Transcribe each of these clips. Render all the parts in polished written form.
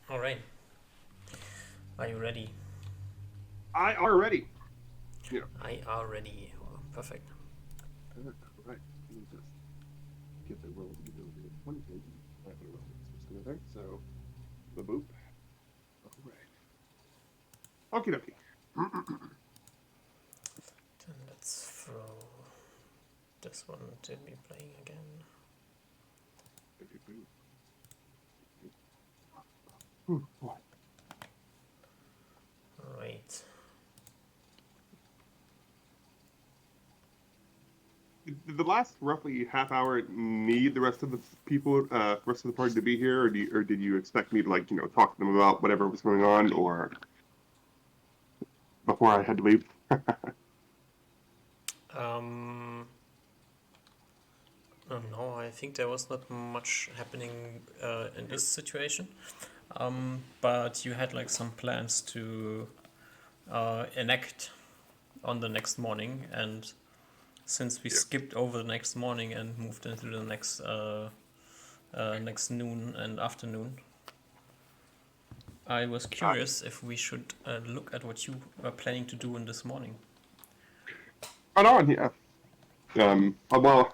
All right. Are you ready? I are ready. Yeah. I are ready. Oh, perfect. All right. Let me just get the roll. One thing. I have a roll. Just go there. So the boop. All right. Okie dokie. Then let's throw this one to be playing again. Boy. All right. Did the last roughly half hour need the rest of the people, rest of the party to be here, or did you expect me to talk to them about whatever was going on, or before I had to leave? Um. No, I think there was not much happening in this situation. But you had like some plans to enact on the next morning, and since we Yeah. skipped over the next morning and moved into the next noon and afternoon, I was curious if we should look at what you were planning to do in this morning. Right on. Yeah. Well,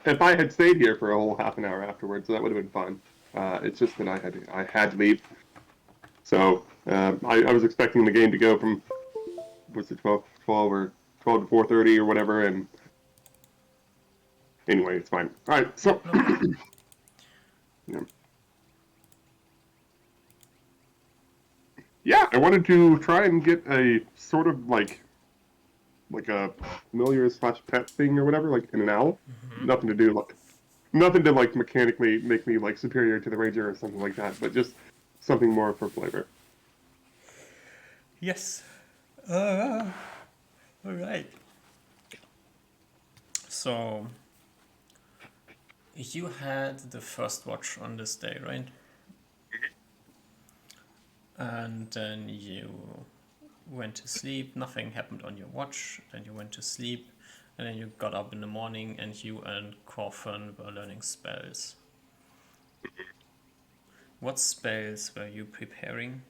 if I had stayed here for a whole half an hour afterwards, that would have been fun. It's just that I had to leave. So I was expecting the game to go from was it 12 or 12 to 4:30 or whatever. And anyway, it's fine. All right. Yeah, So no problem. yeah, yeah, I wanted to try and get a sort of like a familiar slash pet thing or whatever, like in an owl. Mm-hmm. Nothing to do like nothing to like mechanically make me like superior to the ranger or something like that, but just something more for flavor. Yes. All right. So you had the first watch on this day, right? And then you went to sleep. Nothing happened on your watch. Then you went to sleep, and then you got up in the morning, and you and Corfin were learning spells. What spells were you preparing?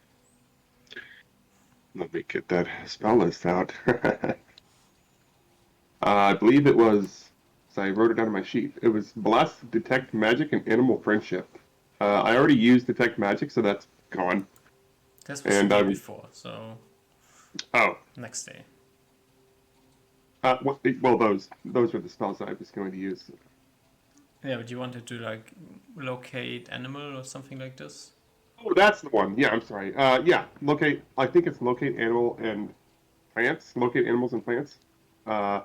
Let me get that spell list out. I believe it was. So I wrote it down on my sheet. It was bless, detect magic, and animal friendship. I already used detect magic, so that's gone. This was the And day I before, so oh, next day. well, those were the spells I was going to use. Yeah, but you wanted to like locate animal or something like this? Oh, that's the one. Yeah, I'm sorry. Yeah, locate. I think it's locate animal and plants. Locate animals and plants. Uh,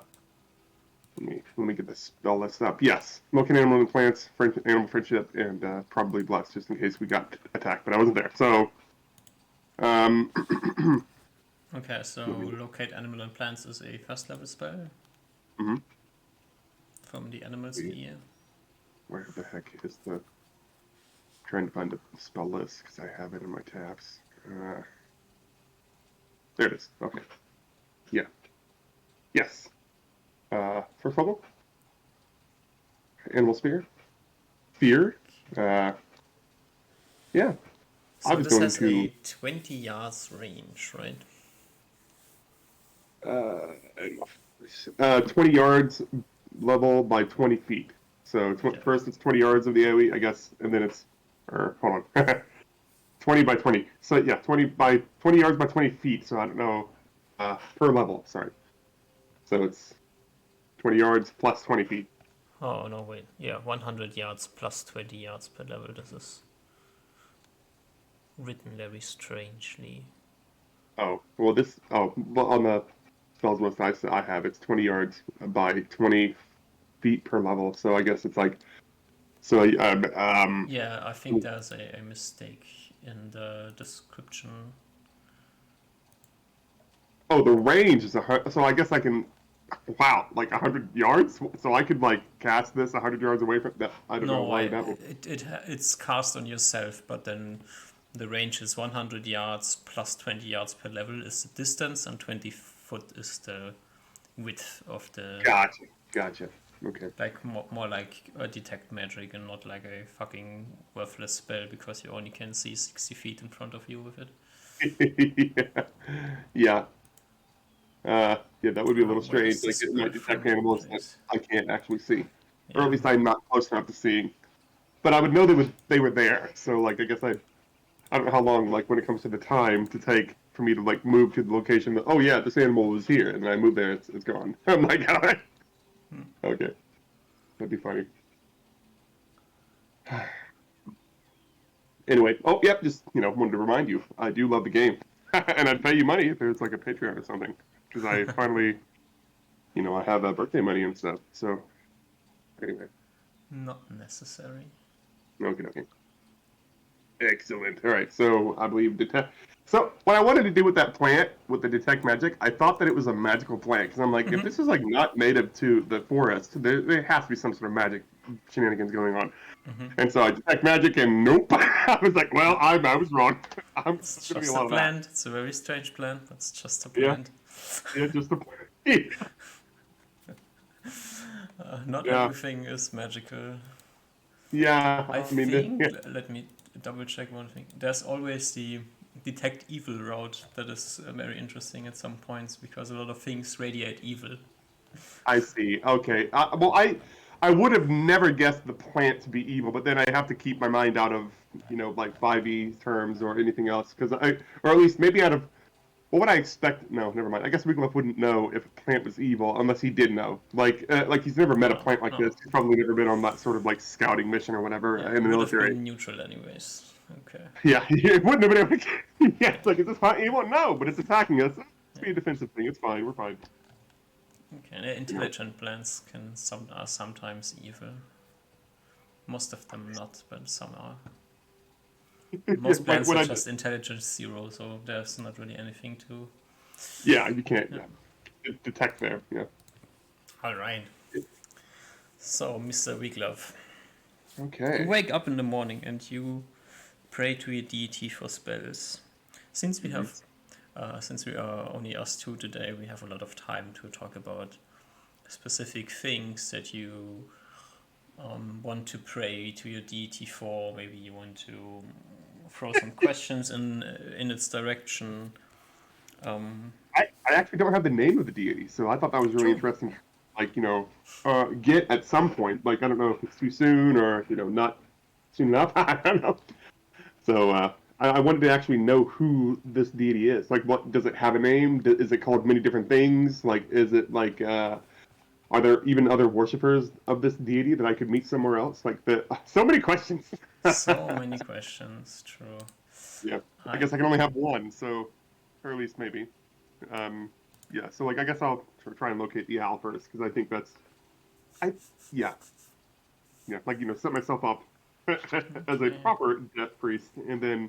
let me get this spell list up. Yes, locate animal and plants, animal friendship, and probably bless, just in case we got attacked. But I wasn't there, so um, Okay, let so me. locate animal and plants is a first level spell Mhm. from the animal sphere. Where the heck is the? Trying to find the spell list because I have it in my tabs. There it is. Okay. Yeah. Yes. First level. Animal sphere. Fear. Uh, yeah. I So was this going has to a 20 yards range, right? uh, 20 yards level by 20 feet. So Okay. first it's 20 yards of the AoE, I guess, and then it's, or hold on, 20 by 20. So yeah, 20 yards by 20 feet. So I don't know, per level. Sorry. So it's 20 yards plus 20 feet. Oh, no, wait. Yeah, 100 yards plus 20 yards per level. This is written very strangely. Oh well, well, on the spells list I have it's 20 yards by 20 feet per level. So I guess it's like so. Yeah, I think there's a mistake in the description. Oh, the range is so I guess I can. Wow, like 100 yards. So I could like cast this 100 yards away from that. I don't know No, I why that would. it's cast on yourself, but then the range is 100 yards plus 20 yards per level is the distance, and 20 foot is the width of the. Gotcha, gotcha. Okay. Like more like a detect magic and not like a fucking worthless spell because you only can see 60 feet in front of you with it. Yeah. Yeah. Yeah, that would be a little Where strange. is the Like it might spell detect from, animals that please? I can't actually see, or Yeah, at least I'm not close enough to seeing. But I would know they were there. So like I guess I don't know how long like when it comes to the time to take for me to like move to the location that oh yeah this animal was here and then I move there it's gone. I'm like all right, okay, that'd be funny. Anyway, oh yep, just wanted to remind you I do love the game, and I'd pay you money if there's like a Patreon or something because I finally I have birthday money and stuff. So anyway, not necessary. okay, okay. Excellent. All right. So I believe detect. So what I wanted to do with that plant, with the detect magic, I thought that it was a magical plant because I'm like, if this is like not native to the forest, there has to be some sort of magic shenanigans going on. And so I detect magic, and nope. I was like, well, I was wrong. It's It's gonna be a just a lot of that. plant. It's a very strange plant. It's just a Yeah. plant. Yeah. Just a plant. Not Yeah. everything is magical. Yeah. I I mean, think, yeah. let me double check one thing. There's always the detect evil route that is very interesting at some points because a lot of things radiate evil. I see. Okay. Well, I would have never guessed the plant to be evil, but then I have to keep my mind out of like 5e terms or anything else because or at least maybe out of what would I expect? No, never mind. I guess Wiglaf wouldn't know if a plant was evil unless he did know. Like he's never met a No, plant like no. this. He's probably never been on that sort of like scouting mission or whatever Yeah, in the would have military. been neutral anyways. Okay. Yeah, he wouldn't have been able to. Yeah, it's like is this plant evil? No, but it's attacking us. It's be a Yeah. defensive thing. It's fine. We're fine. Okay. The intelligent plants are sometimes evil. Most of them not, but some are. Yeah, Most like plants what are I just intelligence 0, so there's not really anything to. Yeah, you can't Yeah. detect there. Yeah. All right. So, Mr. Wiglaf, you Okay. wake up in the morning and you pray to your deity for spells. Since we Mhm. have, since we are only us two today, we have a lot of time to talk about specific things that you want to pray to your deity for. Maybe you want to throw some questions in its direction. Um, I actually don't have the name of the deity, so I thought that was really True. interesting. Like, get at some point. Like, I don't know if it's too soon or, not soon enough. I don't know. So, I wanted to actually know who this deity is. Like, what does it have a name? Is it called many different things? Like, is it like, are there even other worshippers of this deity that I could meet somewhere else? Like, so many questions. So many questions. True. Yeah. I I guess I can only have one, so, or at least maybe. Um, yeah, so like I guess I'll try and locate the owl first because I think that's I yeah like set myself up as a okay. proper death priest and then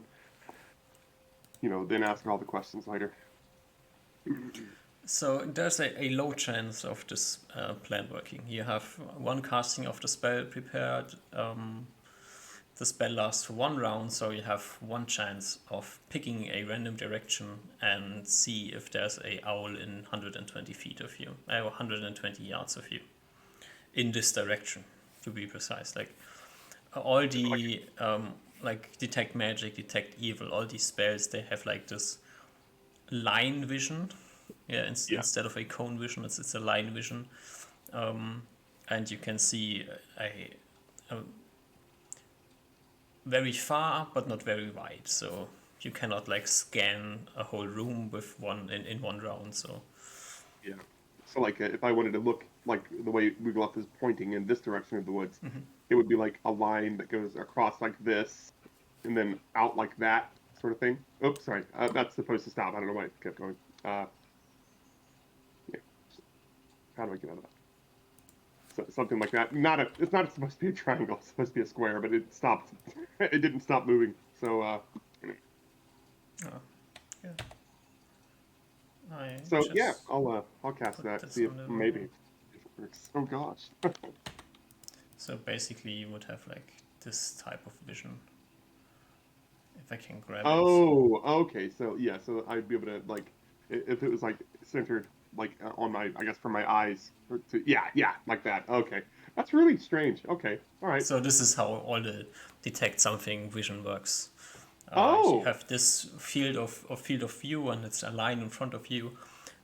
then ask all the questions later. So there's a low chance of this plan working. You have one casting of the spell prepared. The spell lasts for one round, so you have one chance of picking a random direction and see if there's a owl in 120 feet of you, 120 yards of you, in this direction, to be precise. Like all Like, the like detect magic, detect evil, all these spells, they have like this line vision. Yeah, yeah, instead of a cone vision, it's a line vision, and you can see a very far but not very wide. So you cannot like scan a whole room with in one round. So yeah. So like if I wanted to look like the way Wiglaf is pointing in this direction of the woods, it would be like a line that goes across like this and then out like that sort of thing. Oops, sorry, that's supposed to stop. I don't know why it kept going. Yeah, how do I get out of that? So, something like that. It's not supposed to be a triangle. It's supposed to be a square, but it stopped. It didn't stop moving. So, oh, yeah, I so yeah, just I'll cast put that. this See if on the maybe roll. if it works. Oh gosh. So basically, you would have like this type of vision. If I can grab it. Oh, okay. So yeah, so I'd be able to like if it was like centered. like on my, I guess from my eyes. Yeah, like that. Okay, that's really strange. Okay, all right. So this is how all the detect something vision works. You Oh, have this field of view, and it's a line in front of you,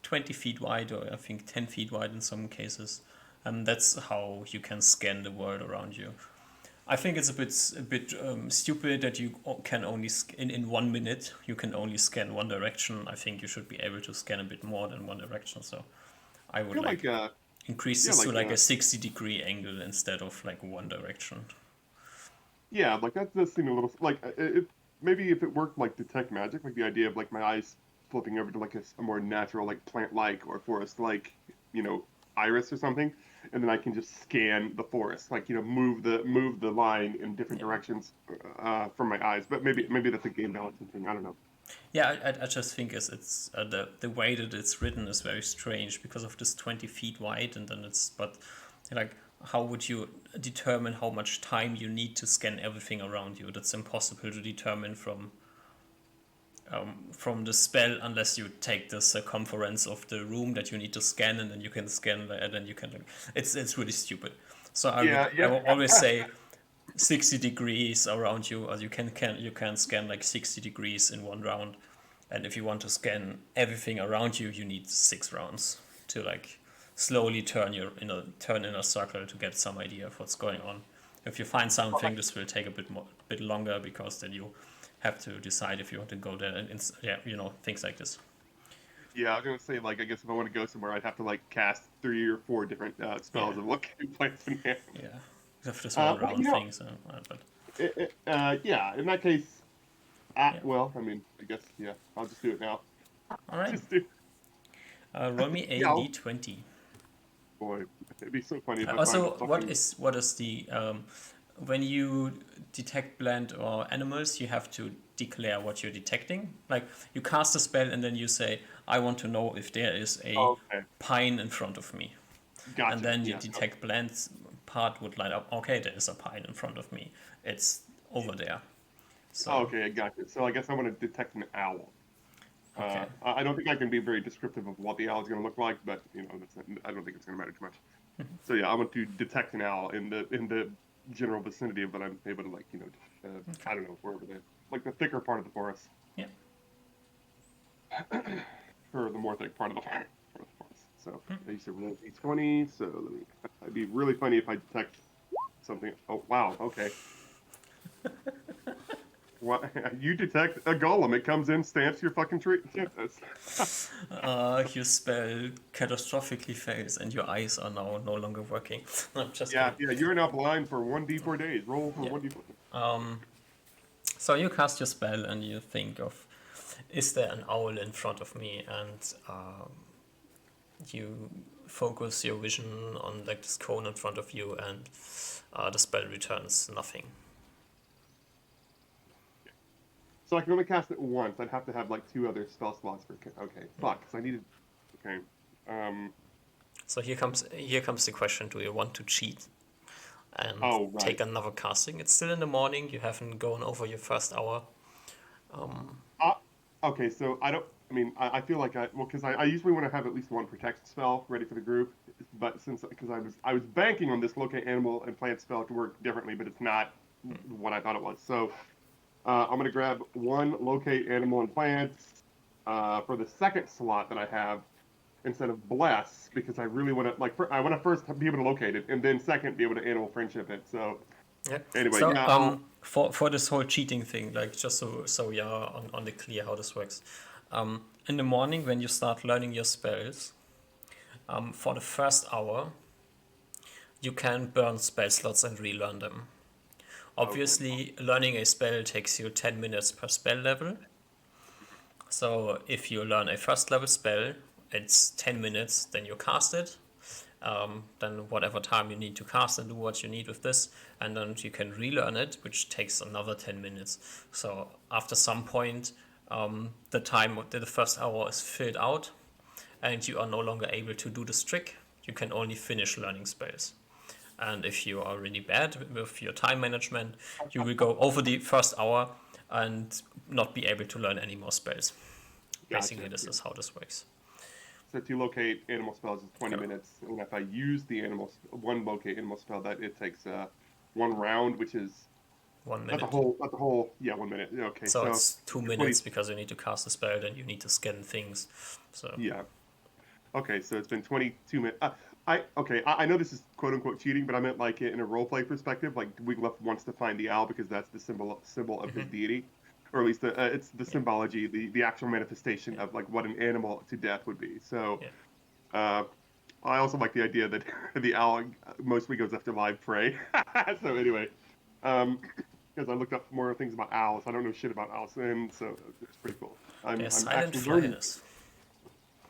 20 feet wide, or I think 10 feet wide in some cases, and that's how you can scan the world around you. I think it's a bit stupid that you can only in 1 minute you can only scan one direction. I think you should be able to scan a bit more than one direction. So I I would feel like like increase yeah, this to like a 60-degree angle instead of like one direction. yeah, like that does seem a little like it. Maybe if it worked like detect magic, like the idea of like my eyes flipping over to like a more natural like plant-like or forest-like, you know, iris or something, and then I can just scan the forest, like move the line in different Yeah. directions from my eyes. But maybe that's a game balancing thing. I don't know. Yeah, I just think it's the way that it's written is very strange because of this 20 feet wide, and then it's but like how would you determine how much time you need to scan everything around you? That's impossible to determine from the spell unless you take the circumference of the room that you need to scan, and then you can scan and then you can. It's really stupid. So Yeah, I yeah. will always say 60 degrees around you, or you can scan like 60 degrees in one round, and if you want to scan everything around you, you need 6 rounds to like slowly turn in a circle to get some idea of what's going on. If you find something, this will take a bit longer because then you have to decide if you want to go there, and yeah, things like this. Yeah, I was gonna say like I guess if I want to go somewhere, I'd have to like cast 3 or 4 different Yeah, spells of looking plants and animals. yeah. You have this one Well, round thing, so but yeah, in that case, yeah. well, I mean, I guess yeah, I'll just do it now. All right. Just do. Roll me a Yeah, d20. boy, it'd be so funny if I find a Also, fucking. what is the when you detect plant or animals, you have to declare what you're detecting. Like you cast a spell and then you say, "I want to know if there is a Oh, okay, pine in front of me," and gotcha. then the Yeah. Okay. detect plants part would light up. Okay, there is a pine in front of me. It's over there. Oh, So okay, I gotcha. So I guess I want to detect an owl. okay, I don't think I can be very descriptive of what the owl is going to look like, but I don't think it's going to matter too much. So yeah, I want to detect an owl in the general vicinity of what I'm able to like okay, I don't know wherever the like the thicker part of the forest yeah. or the more thick part of the forest. So I used to roll d20. So let me. It'd be really funny if I detect something. Oh wow, okay. What you detect a golem? It comes in, stamps your fucking tree. Yeah, Your spell catastrophically fails, and your eyes are now no longer working. I'm just yeah, kidding. yeah. You're now blind for 1d4 days. Roll for Yeah. 1d4. So you cast your spell and you think of, is there an owl in front of me? And you focus your vision on like this cone in front of you, and the spell returns nothing. So I can only cast it once. I'd have to have like 2 other spell slots for. Okay, Yeah. fuck. Because I needed. Okay. Um. So here comes the question: do you want to cheat and Oh take right. another casting? It's still in the morning. You haven't gone over your first hour. Uh, okay. So I don't. I mean, I feel like because I usually want to have at least one protect spell ready for the group, but since because I was banking on this locate animal and plant spell to work differently, but it's not what I thought it was. So I'm gonna grab one locate animal and plants for the second slot that I have instead of bless because I really want to I want to first be able to locate it and then second be able to animal friendship it. So Yeah. anyway, So yeah, for this whole cheating thing, like just so you're on the clear how this works. In the morning when you start learning your spells, for the first hour, you can burn spell slots and relearn them. okay, Obviously, learning a spell takes you 10 minutes per spell level. So if you learn a first level spell, it's 10 minutes, then you cast it. Then whatever time you need to cast and do what you need with this, and then you can relearn it, which takes another 10 minutes. So after some point, the time of the first hour is filled out, and you are no longer able to do this trick. You can only finish learning spells. And if you are really bad with your time management, you will go over the first hour and not be able to learn any more spells. gotcha. Basically, this Yeah. is how this works. So to locate animal spells is 20 Yeah. minutes, and if I use the one locate animal spell, that it takes one round, which is 1 minute. not the whole. Yeah, 1 minute. Okay, So so it's 2 minutes 20. because you need to cast a spell, then you need to scan things. So Yeah. Okay, so it's been 22 minutes. I know this is quote unquote cheating, but I meant like in a role play perspective. Like Wiglaf wants to find the owl because that's the symbol of his deity, or at least it's the yeah, symbology, the actual manifestation yeah, of like what an animal to death would be. So yeah. uh, I also like the idea that the owl mostly goes after live prey. So anyway, um, because I looked up more things about owls, I don't know shit about owls, and so it's pretty cool. They're I'm silent actually learning. flyers.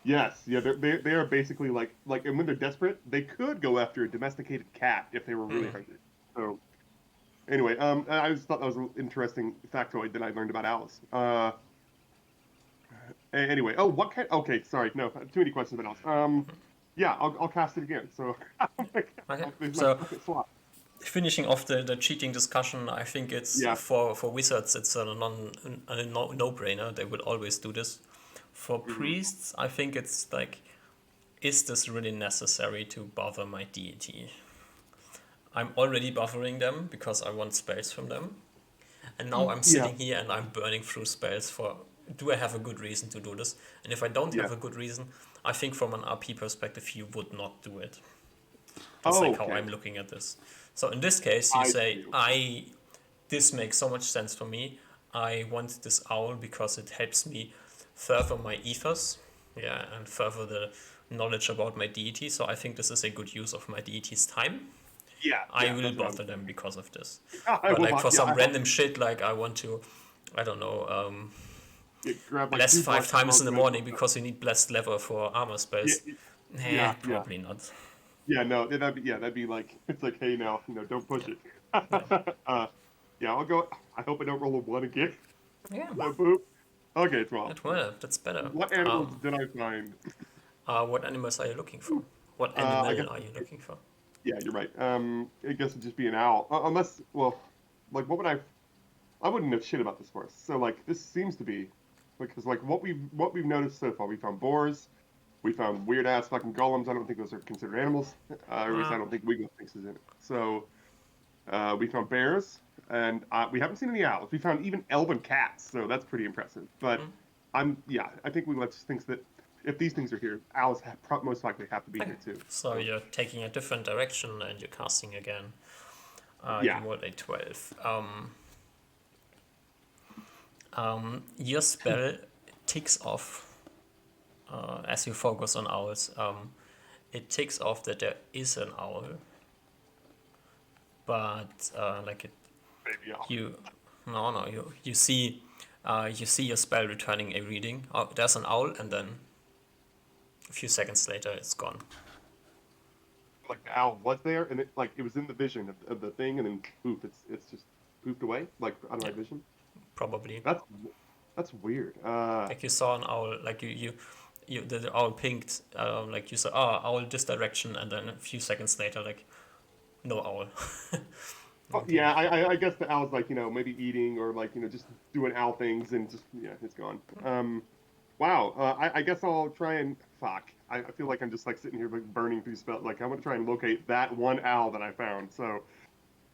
Yes, yeah, they are basically like, and when they're desperate, they could go after a domesticated cat if they were really Hmm. hungry. So anyway, I just thought that was an interesting factoid that I learned about owls. Anyway, oh, what kind? Okay, sorry, no, too many questions about owls. Yeah, I'll cast it again. So Okay. there's my So second slot. finishing off the cheating discussion, I think it's Yeah. for wizards it's a no brainer. They would always do this. For Hmm. priests, I think it's like, is this really necessary to bother my deity? I'm already buffering them because I want spells from them. And now I'm Yeah. sitting here and I'm burning through spells for. Do I have a good reason to do this? And if I don't Yeah. have a good reason, I think from an RP perspective, you would not do it. That's like how Okay. I'm looking at this. So in this case, you I say, see. this makes so much sense for me. I want this owl because it helps me further my ethos, yeah, and further the knowledge about my deity. So I think this is a good use of my deity's time. Yeah. I Yeah. will That's what I was bother them thinking. because of this. I But will like not. for Yeah. some I hope random shit, like I want to, I don't know, grab like bless two five black times arrows in the and morning because you need blessed leather for armor yeah. spells. Nah, Yeah. Yeah. probably not. Yeah, no, that'd be like it's like, hey, now, don't push Yeah, it. yeah, Yeah, I'll go. I hope I don't roll a one again. yeah. No poop. Okay, 12. That well, that's better. What animals did I find? What animals are you looking for? What animal I guess. are you looking for? Yeah, you're right. I guess it'd just be an owl, unless, well, like what would I wouldn't know shit about this horse. So like this seems to be because like what we've noticed so far, we found boars, we found weird ass fucking golems. I don't think those are considered animals. Or at least I Uh, don't think Wiggle thinks is in it. So. We found bears, and we haven't seen any owls. We found even elven cats, so that's pretty impressive. But yeah, I think we just thinks that if these things are here, owls most likely have to be okay. here too. So So you're taking a different direction and you're casting again. You yeah, rolled a 12. Your spell ticks off as you focus on owls. It ticks off that there is an owl, but like it, maybe owl. you, no, you see your spell returning a reading. Oh, there's an owl, and then a few seconds later, it's gone. Like the owl was there, and it was in the vision of the thing, and then poof, it's just poofed away, like out of my Yeah, vision. probably. That's that's weird. Like you saw an owl, like the owl pinked, like you saw, oh, owl this direction, and then a few seconds later, like no owl. Oh, Okay. yeah, I guess the owl's like maybe eating or like just doing owl things, and just yeah, it's gone. Wow. I guess I'll try and fuck. I feel like I'm just like sitting here like burning through spell. Like I want to try and locate that one owl that I found. So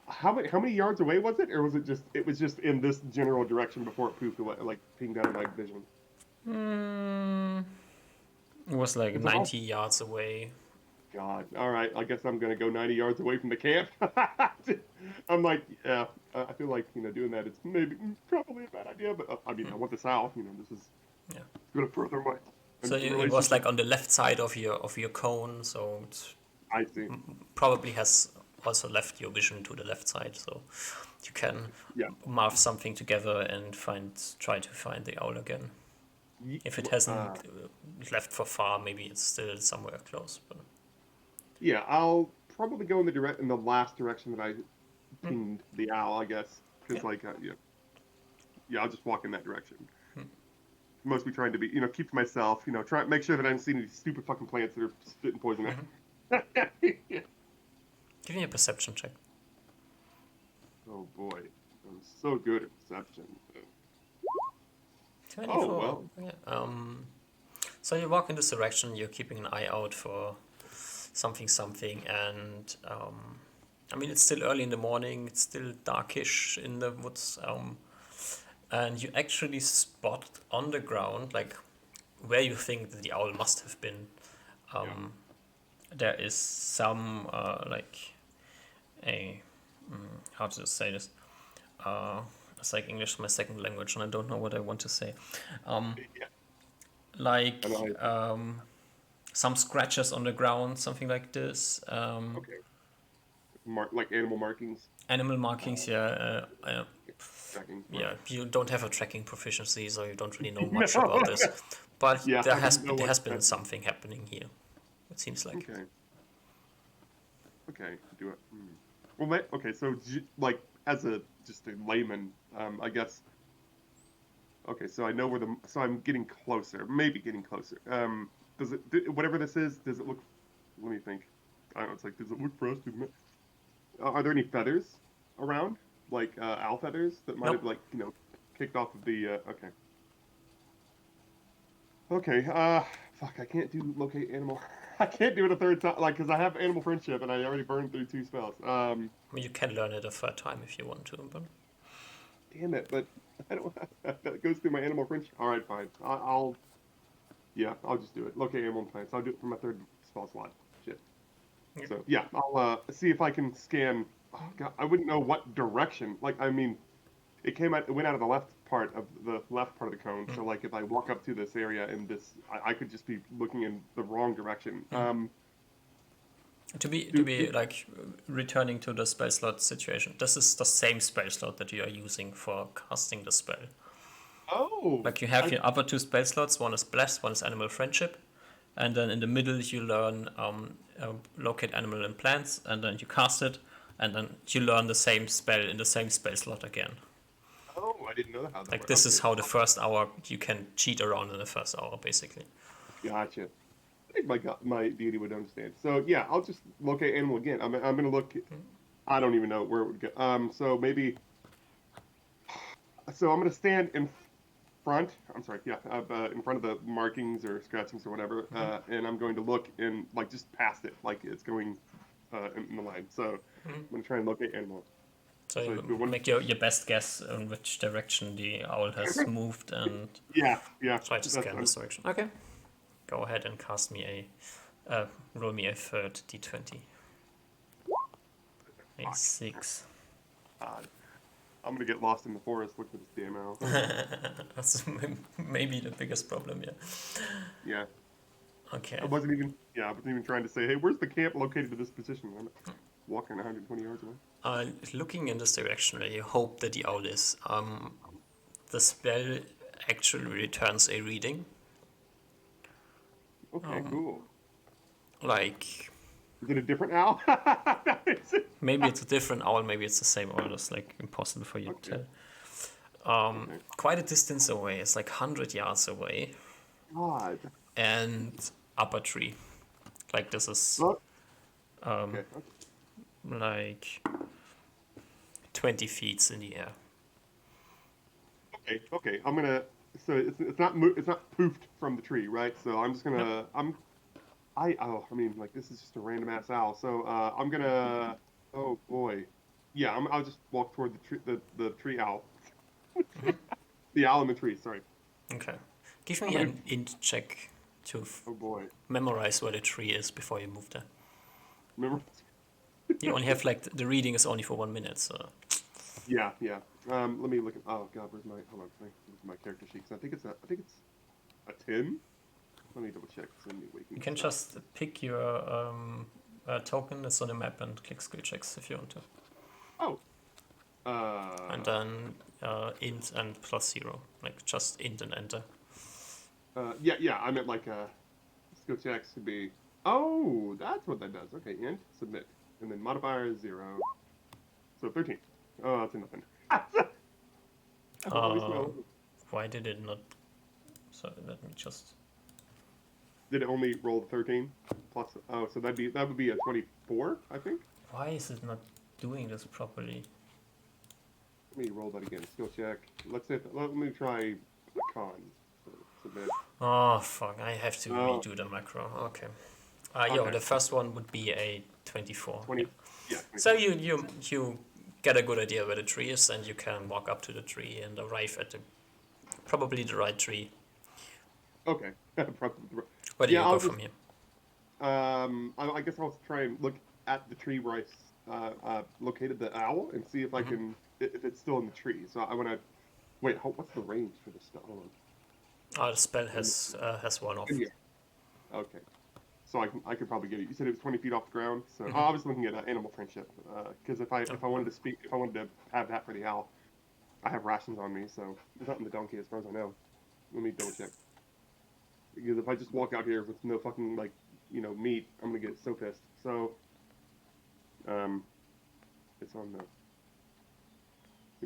how many yards away was it, or was it just in this general direction before it poofed away, like pinged out of my vision? Mm, it was like Because oh 90 yards away. God, all right. I guess I'm gonna go 90 yards away from the camp. I'm like, yeah. I feel like doing that. It's maybe probably a bad idea, but I mean I want this owl. This is Yeah. gonna further my So it was relationship. like on the left side of your cone, so it I see. probably has also left your vision to the left side, so you can Yeah. marv something together and try to find the owl again. Ye- If it Uh, hasn't left for far, maybe it's still somewhere close. But yeah, I'll probably go in the last direction that I pinged the owl, I guess, yeah, because like yeah, yeah, I'll just walk in that direction. Mostly trying to be keep to myself, try make sure that I don't see any stupid fucking plants that are spitting poison at. give me a perception check. Oh boy, I'm so good at perception. Oh 24. well, Yeah. So you walk in this direction, you're keeping an eye out for something, and I mean, it's still early in the morning, it's still darkish in the woods, and you actually spot on the ground, like where you think that the owl must have been, there is some, like, a, how to say this? It's like English is my second language, and I don't know what I want to say. Yeah. Like, And some scratches on the ground, something like this. okay. Like animal markings, Animal markings, yeah. tracking. Yeah, you don't have a tracking proficiency, so you don't really know No. much about this. But Yeah, there I has didn't know there what has been that. something happening here. It seems like. Okay. Okay. Do it. Well, okay. So, like, as a just a layman, I guess. Okay, so I know where the. So I'm getting closer. Maybe getting closer. Does it? Whatever this is, does it look? Let me think. I don't know. It's like, does it look for us to? Are there any feathers around, like owl feathers that might have Nope. like kicked off of the? Okay. Okay. Fuck. I can't do locate animal. I can't do it a third time, like, because I have animal friendship and I already burned through 2 spells. I mean, you can learn it a third time if you want to, but Damn it! But I don't. That goes through my animal friendship. All right, fine. I'll. Yeah, I'll just do it. Locate animal plants. I'll do it for my third spell slot. Shit. yeah. So yeah, I'll see if I can scan. Oh God, I wouldn't know what direction. Like, I mean, it went out of the left part of the cone. So like, if I walk up to this area and I could just be looking in the wrong direction. To be like returning to the spell slot situation. This is the same spell slot that you are using for casting the spell. Oh, Like you have your upper two spell slots. One is bless, one is animal friendship, and then in the middle you learn locate animal and plants, and then you cast it, and then you learn the same spell in the same spell slot again. I didn't know how that Like worked. this is Okay, how the first hour you can cheat around in the first hour, basically. gotcha. I think my deity would understand. So yeah, I'll just locate animal again. I'm gonna look. I don't even know where it would go. So maybe. So I'm gonna stand in front. I'm sorry. Yeah, in front of the markings or scratchings or whatever, and I'm going to look in like just past it, like it's going in the line. So I'm gonna try and locate animal. So So do you one. make your best guess in which direction the owl has moved and Yeah, yeah. try to That's scan this direction. Okay. Go ahead and cast me roll me a third d20. A fuck. 6. God. I'm gonna get lost in the forest looking at this damn owl. That's maybe the biggest problem, yeah. Yeah. Okay. I wasn't even trying to say, hey, where's the camp located to this position? I'm walking 120 yards away. Looking in this direction, you hope that the owl is. The spell actually returns a reading. Okay, cool. Like, Is it a different owl? maybe it's a different owl, maybe it's the same owl. It's like impossible for you to tell. Okay. Quite a distance away. It's like 100 yards away. God. And up a tree. Like, this is Oh, okay. like 20 feet in the air. Okay. I'm gonna. So it's not poofed from the tree, right? So I'm just gonna. I mean, like, this is just a random ass owl. So I'm gonna. Oh boy. Yeah. I'll just walk toward the tree owl. The owl in the tree. Sorry. Okay. Give me an int check to Oh boy. memorize where the tree is before you move there. Remember? You only have like the reading is only for 1 minute, so Yeah. Let me look at. Oh God, where's my? Hold on. Where's my character sheet? 'Cause I think it's a 10. Let me double check. you can just pick your token that's on the map and click skill checks if you want to. Oh. And then int and +0, like just int and enter. Yeah. I meant like skill checks would be. Oh, that's what that does. Okay, int submit, and then modifier is 0. So 13. Oh, that's nothing. Why did it not? So let me just. Did it only roll 13 plus? Oh, so that would be a 24, I think. Why is it not doing this properly? Let me roll that again. Skill check. Let me try a con. So submitted. Oh, fuck. I have to Oh, redo the macro. Okay. okay. The first one would be a 24. Yeah. 20. Yeah, So 24. you get a good idea where the tree is, and you can walk up to the tree and arrive at probably the right tree. Okay. Where do Yeah, you go I'll from just here? I guess I'll try and look at the tree where I located the owl and see if I Hmm. can if it's still in the tree. So I want to wait. What's the range for this spell? Hold The spell on. has one off. Yeah. Okay. So I could probably get it. You said it was 20 feet off the ground. So Hmm. I was looking at animal friendship because Oh, if I wanted to speak if I wanted to have that for the owl, I have rations on me. So there's nothing the donkey as far as I know. Let me double check. Because if I just walk out here with no fucking meat, I'm gonna get so pissed. So um, it's on the.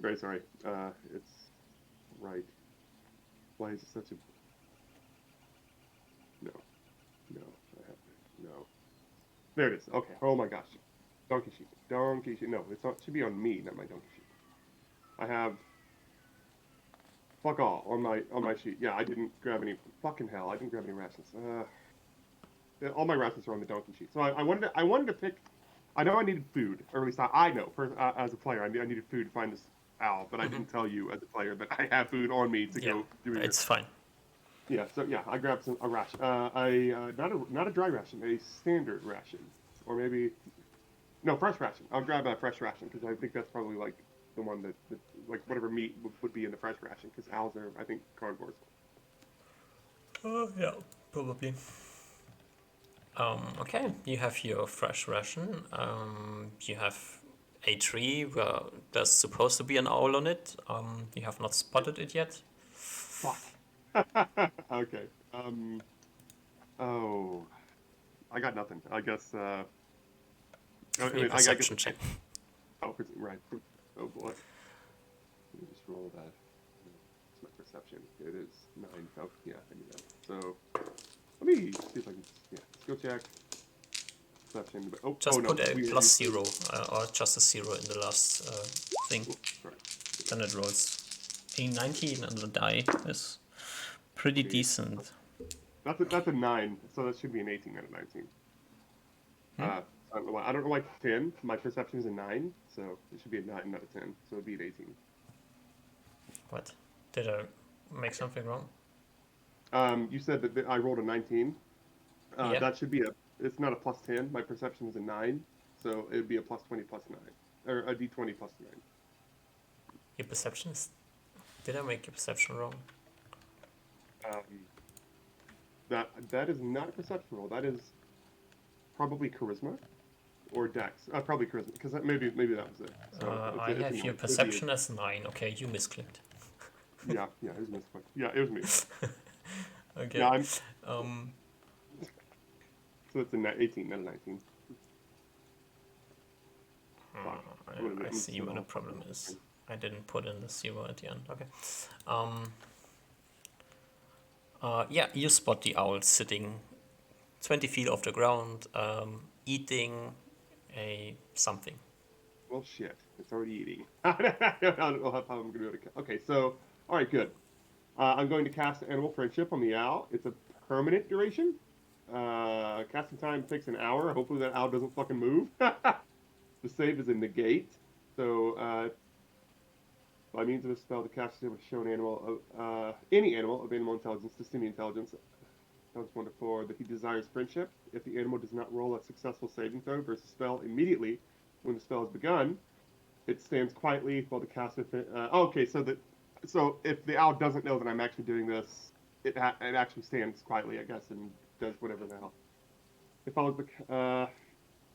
Very sorry. It's right. Why is it such a no? No, I have no. There it is. Okay. Oh my gosh. Donkey sheet. Donkey sheet. No, it's not. It should be on me, not my donkey sheet. I have fuck all on my sheet. Yeah, I didn't grab any. Fucking hell, I didn't grab any rations. All my rations are on the donkey sheet. So I wanted to pick. I know I needed food, or at least I know as a player I needed food to find this owl, but I hmm. didn't tell you as a player that I have food on me to Yeah, go through here. it's fine. Yeah, so yeah, I grabbed a ration, not a dry ration, a standard ration, or maybe no fresh ration. I'll grab a fresh ration because I think that's probably like the one that like whatever meat would be in the fresh ration because owls are I think carnivores. Yeah, probably. Okay, you have your fresh ration. You have a tree where there's supposed to be an owl on it. You have not spotted it yet. Fuck. Okay. Oh, I got nothing. I guess. Give I me a mean, I guess. perception check. Oh, right. Oh boy. Let me just roll that. It's my perception. It is 9. Oh, yeah, I knew that. So let me see if I can. Yeah, skill check. Perception. But, oh Just no, put a we plus we. zero or just a zero in the last thing. Oh, sorry. Then it rolls a 19 and the die is pretty Okay. decent. That's a 9. So that should be an 18 out of 19. Hmm? I don't know why 10. My perception is a 9, so it should be a 9, not a 10. So it'd be an 18. What? Did I make something wrong? You said that I rolled a 19. Yeah. That should be a. It's not a plus 10. My perception is a 9, so it'd be a plus 20 plus 9, or a d20 plus 9. Your perception is. Did I make your perception wrong? Um, that is not a perception roll. That is probably charisma or dex. Probably charisma because maybe that was it. So I it's a have your 9. It'd be perception as 9. Okay, you misclicked. yeah, it was misclick. Yeah, it was me. Yeah, Okay. I'm. Um, So it's a 18, not a 19. Fuck. I I'm see so what the off. problem is. I didn't put in the zero at the end. Okay. Um, yeah, you spot the owl sitting 20 feet off the ground, eating a something. Well, shit. It's already eating. I don't know how I'm going to be able to. Okay, so, all right, good. I'm going to cast Animal Friendship on the owl. It's a permanent duration. Casting time takes an hour. Hopefully that owl doesn't fucking move. The save is a negate. So, by means of a spell, the caster would show an animal, any animal of animal intelligence to semi intelligence. Sounds 1 to 4 that he desires friendship. If the animal does not roll a successful saving throw versus spell immediately when the spell has begun, it stands quietly while the caster. Okay, so if the owl doesn't know that I'm actually doing this, it actually stands quietly, I guess, and does whatever the hell. It follows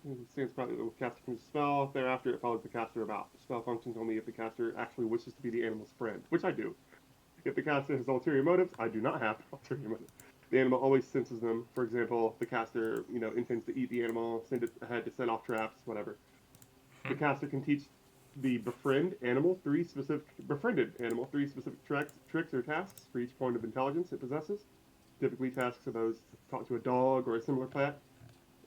it stands quietly when the caster finishes the spell. Thereafter, it follows the caster about. The spell functions only if the caster actually wishes to be the animal's friend, which I do. If the caster has ulterior motives, I do not have ulterior motives. The animal always senses them. For example, the caster, intends to eat the animal, send it ahead to set off traps, whatever. The caster can teach the befriended animal three specific tricks or tasks for each point of intelligence it possesses. Typically, tasks are those to talk to a dog or a similar pet,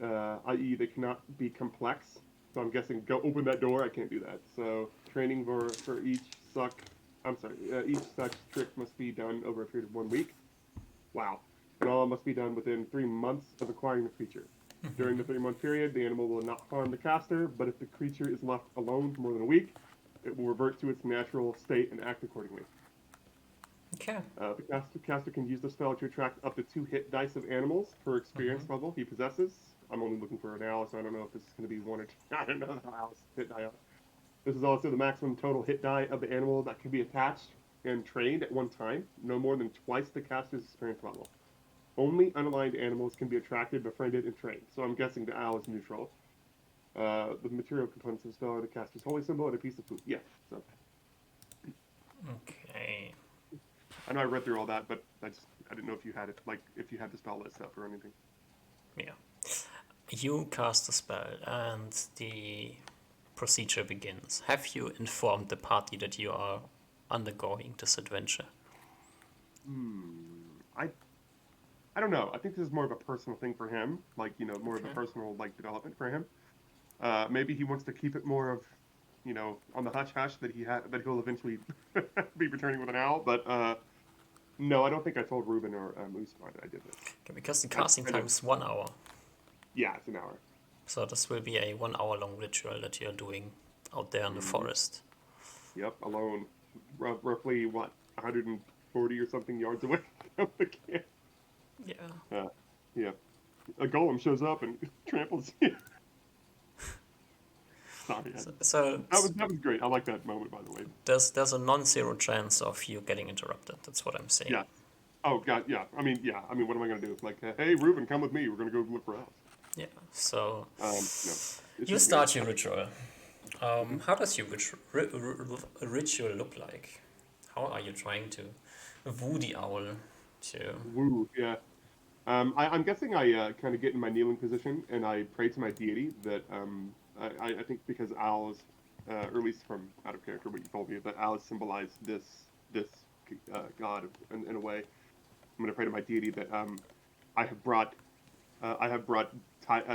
i.e., they cannot be complex. So I'm guessing go open that door. I can't do that. So training for each such trick must be done over a period of 1 week. Wow. And all must be done within 3 months of acquiring the creature. During the 3 month period, the animal will not harm the caster, but if the creature is left alone for more than a week, it will revert to its natural state and act accordingly. Okay. The caster can use the spell to attract up to 2 hit dice of animals per experience level he possesses. I'm only looking for an owl, so I don't know if this is going to be one or two. I don't know how owls hit die are. This is also the maximum total hit die of the animal that can be attached and trained at one time, no more than twice the caster's experience level. Only unaligned animals can be attracted, befriended, and trained. So I'm guessing the owl is neutral. The material components of the spell are the caster's holy symbol and a piece of food. Yeah, so Okay. I know I read through all that, but I didn't know if you had it, like if you had the spell list up or anything. Yeah. You cast a spell and the procedure begins. Have you informed the party that you are undergoing this adventure? I don't know. I think this is more of a personal thing for him, like more of a Okay. personal like development for him. Maybe he wants to keep it more of, on the hush hush that he'll eventually be returning with an owl. But no, I don't think I told Ruben or Usman that I did this. Okay, because the I just casting kind time of is 1 hour. Yeah, it's an hour. So this will be a 1 hour long ritual that you're doing out there in the Hmm. forest. Yep, alone, roughly what 140 or something yards away from the camp. Yeah. Yeah, a golem shows up and tramples you. Sorry, So that was great. I like that moment, by the way. there's a non-zero chance of you getting interrupted. That's what I'm saying. Yeah. Oh God, yeah. I mean, what am I gonna do? Like, hey, Ruben, come with me. We're gonna go look for owls. Yeah. So No, it's you just me. start your ritual. Mm-hmm. How does your ritual look like? How are you trying to woo the owl to? Woo, yeah. I'm guessing I kind of get in my kneeling position and I pray to my deity that I think because owls, or at least from out of character, what you told me, that owls symbolize this god in a way. I'm gonna pray to my deity that I have brought I have brought tithes.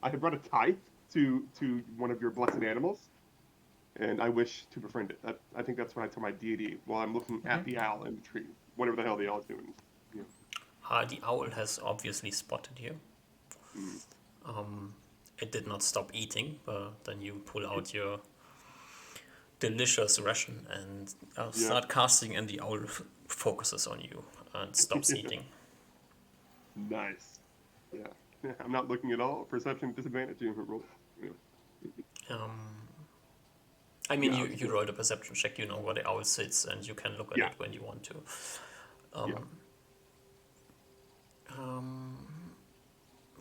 I have brought a tithe to one of your blessed animals, and I wish to befriend it. I think that's what I tell my deity while I'm looking at the owl in the tree, whatever the hell the owl's doing. Yeah. The owl has obviously spotted you. Mm. It did not stop eating, but then you pull out your delicious ration and Yeah. start casting, and the owl focuses on you and stops eating. Nice. Yeah. I'm not looking at all. Perception disadvantage. Roll. Yeah. Um, I mean, Yeah. you rolled a perception check, you know where the owl sits, and you can look at Yeah. it when you want to. Yeah.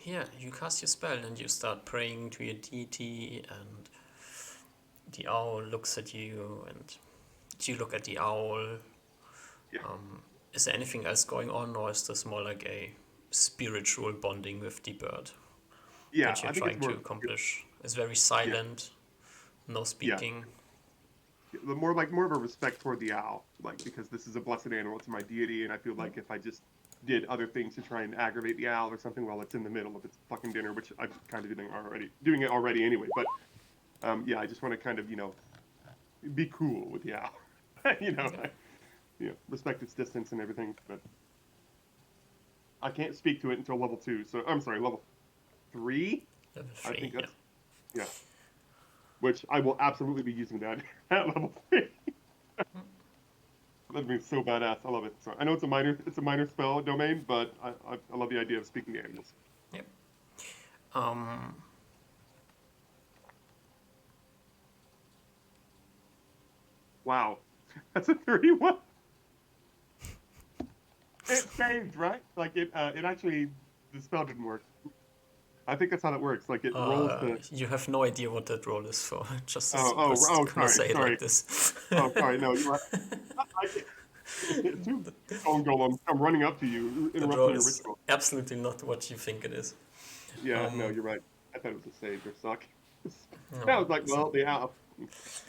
Yeah, you cast your spell and you start praying to your deity, and the owl looks at you, and you look at the owl. Yeah. Is there anything else going on, or is this more like a spiritual bonding with the bird Yeah. that you're I think it's trying to more. accomplish? It's very Yeah. silent, no Yeah. speaking. More of a respect toward the owl, like because this is a blessed animal to my deity, and I feel like if I just did other things to try and aggravate the owl or something while it's in the middle of its fucking dinner, which I'm kind of doing it already anyway. But yeah, I just want to kind of be cool with the owl, Yeah. respect its distance and everything. But I can't speak to it until level 2. So I'm sorry, level 3. Level I 3, think yeah. yeah, which I will absolutely be using that at level 3. That'd be so badass. I love it. So I know it's a minor spell domain, but I love the idea of speaking to animals. Yep. Um, Wow, that's a 31. It saved, right? Like it actually the spell didn't work. I think that's how that works. Like it rolls the. you have no idea what that roll is for. Oh Just gonna sorry say it sorry. like this. Oh sorry no you're right. I, two stone golems come running up to you, That roll interrupting your is ritual. absolutely not what you think it is. Yeah, no, Um, you're right. I thought it was a save or suck. I no. was like, So, well, the owl.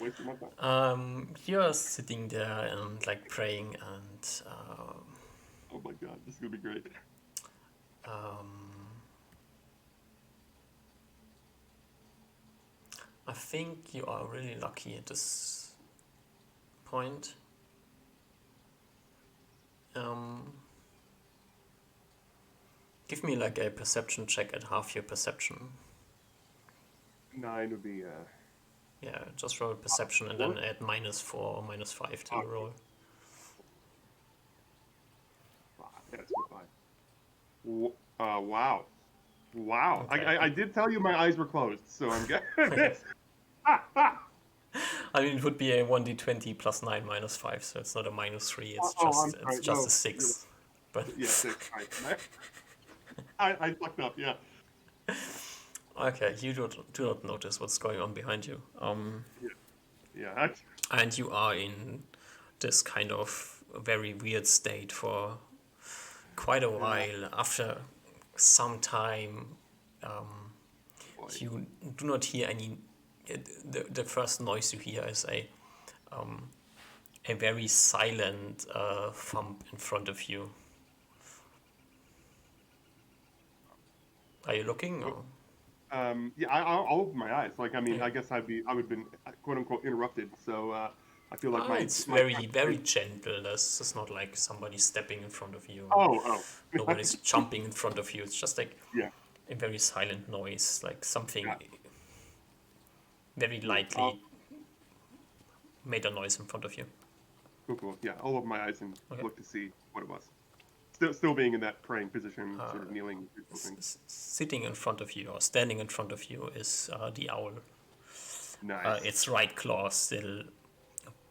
Wasting my time. you're sitting there and like praying, and Oh my god, this is gonna be great. um, I think you are really lucky at this point. Um, Give me like a perception check at half your perception. 9 would be Yeah, just roll perception and then 4. add -4 or -5 to the Okay, roll. 5. That's 5. Wow. Wow. I, Okay. I, I did tell you my eyes were closed, so I'm good. Yeah. This. Ah. I mean, it would be a 1d20 plus 9 -5, so it's not a -3. It's Oh, just I'm it's sorry. just a No, you're 6. But right. Yeah, 6. I fucked up. Yeah. okay, you do not notice what's going on behind you. Yeah. Yeah. And you are in this kind of very weird state for quite a Yeah. while. After some time, um, Boy. you do not hear any. The first noise you hear is a very silent thump in front of you. Are you looking? Or? Yeah, I'll open my eyes. Like, I mean, Yeah. I guess I would have been quote unquote interrupted. So I feel like my It's my very, very gentle. It's not like somebody stepping in front of you. oh Nobody's jumping in front of you. It's just like yeah, a very silent noise, like something got it. very Yeah. lightly made a noise in front of you. Cool. Yeah, I'll open my eyes and Okay. look to see what it was. Still being in that praying position, sort of kneeling or something. Sitting in front of you or standing in front of you is the owl. Nice. Its right claw still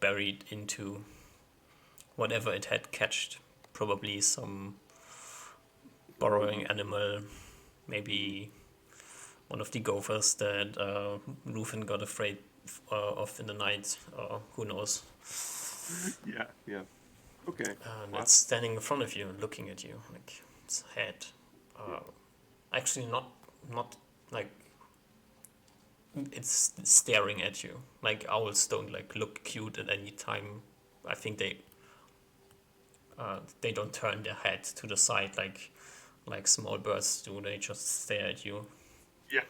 buried into whatever it had catched. Probably some burrowing animal, maybe one of the gophers that Rufin got afraid of in the night, or who knows. Yeah. Okay. And Well, it's standing in front of you, looking at you, like its head. yeah. Uh, Actually, not like it's staring at you. Like owls don't like look cute at any time. I think they don't turn their head to the side like small birds do. They just stare at you Yeah.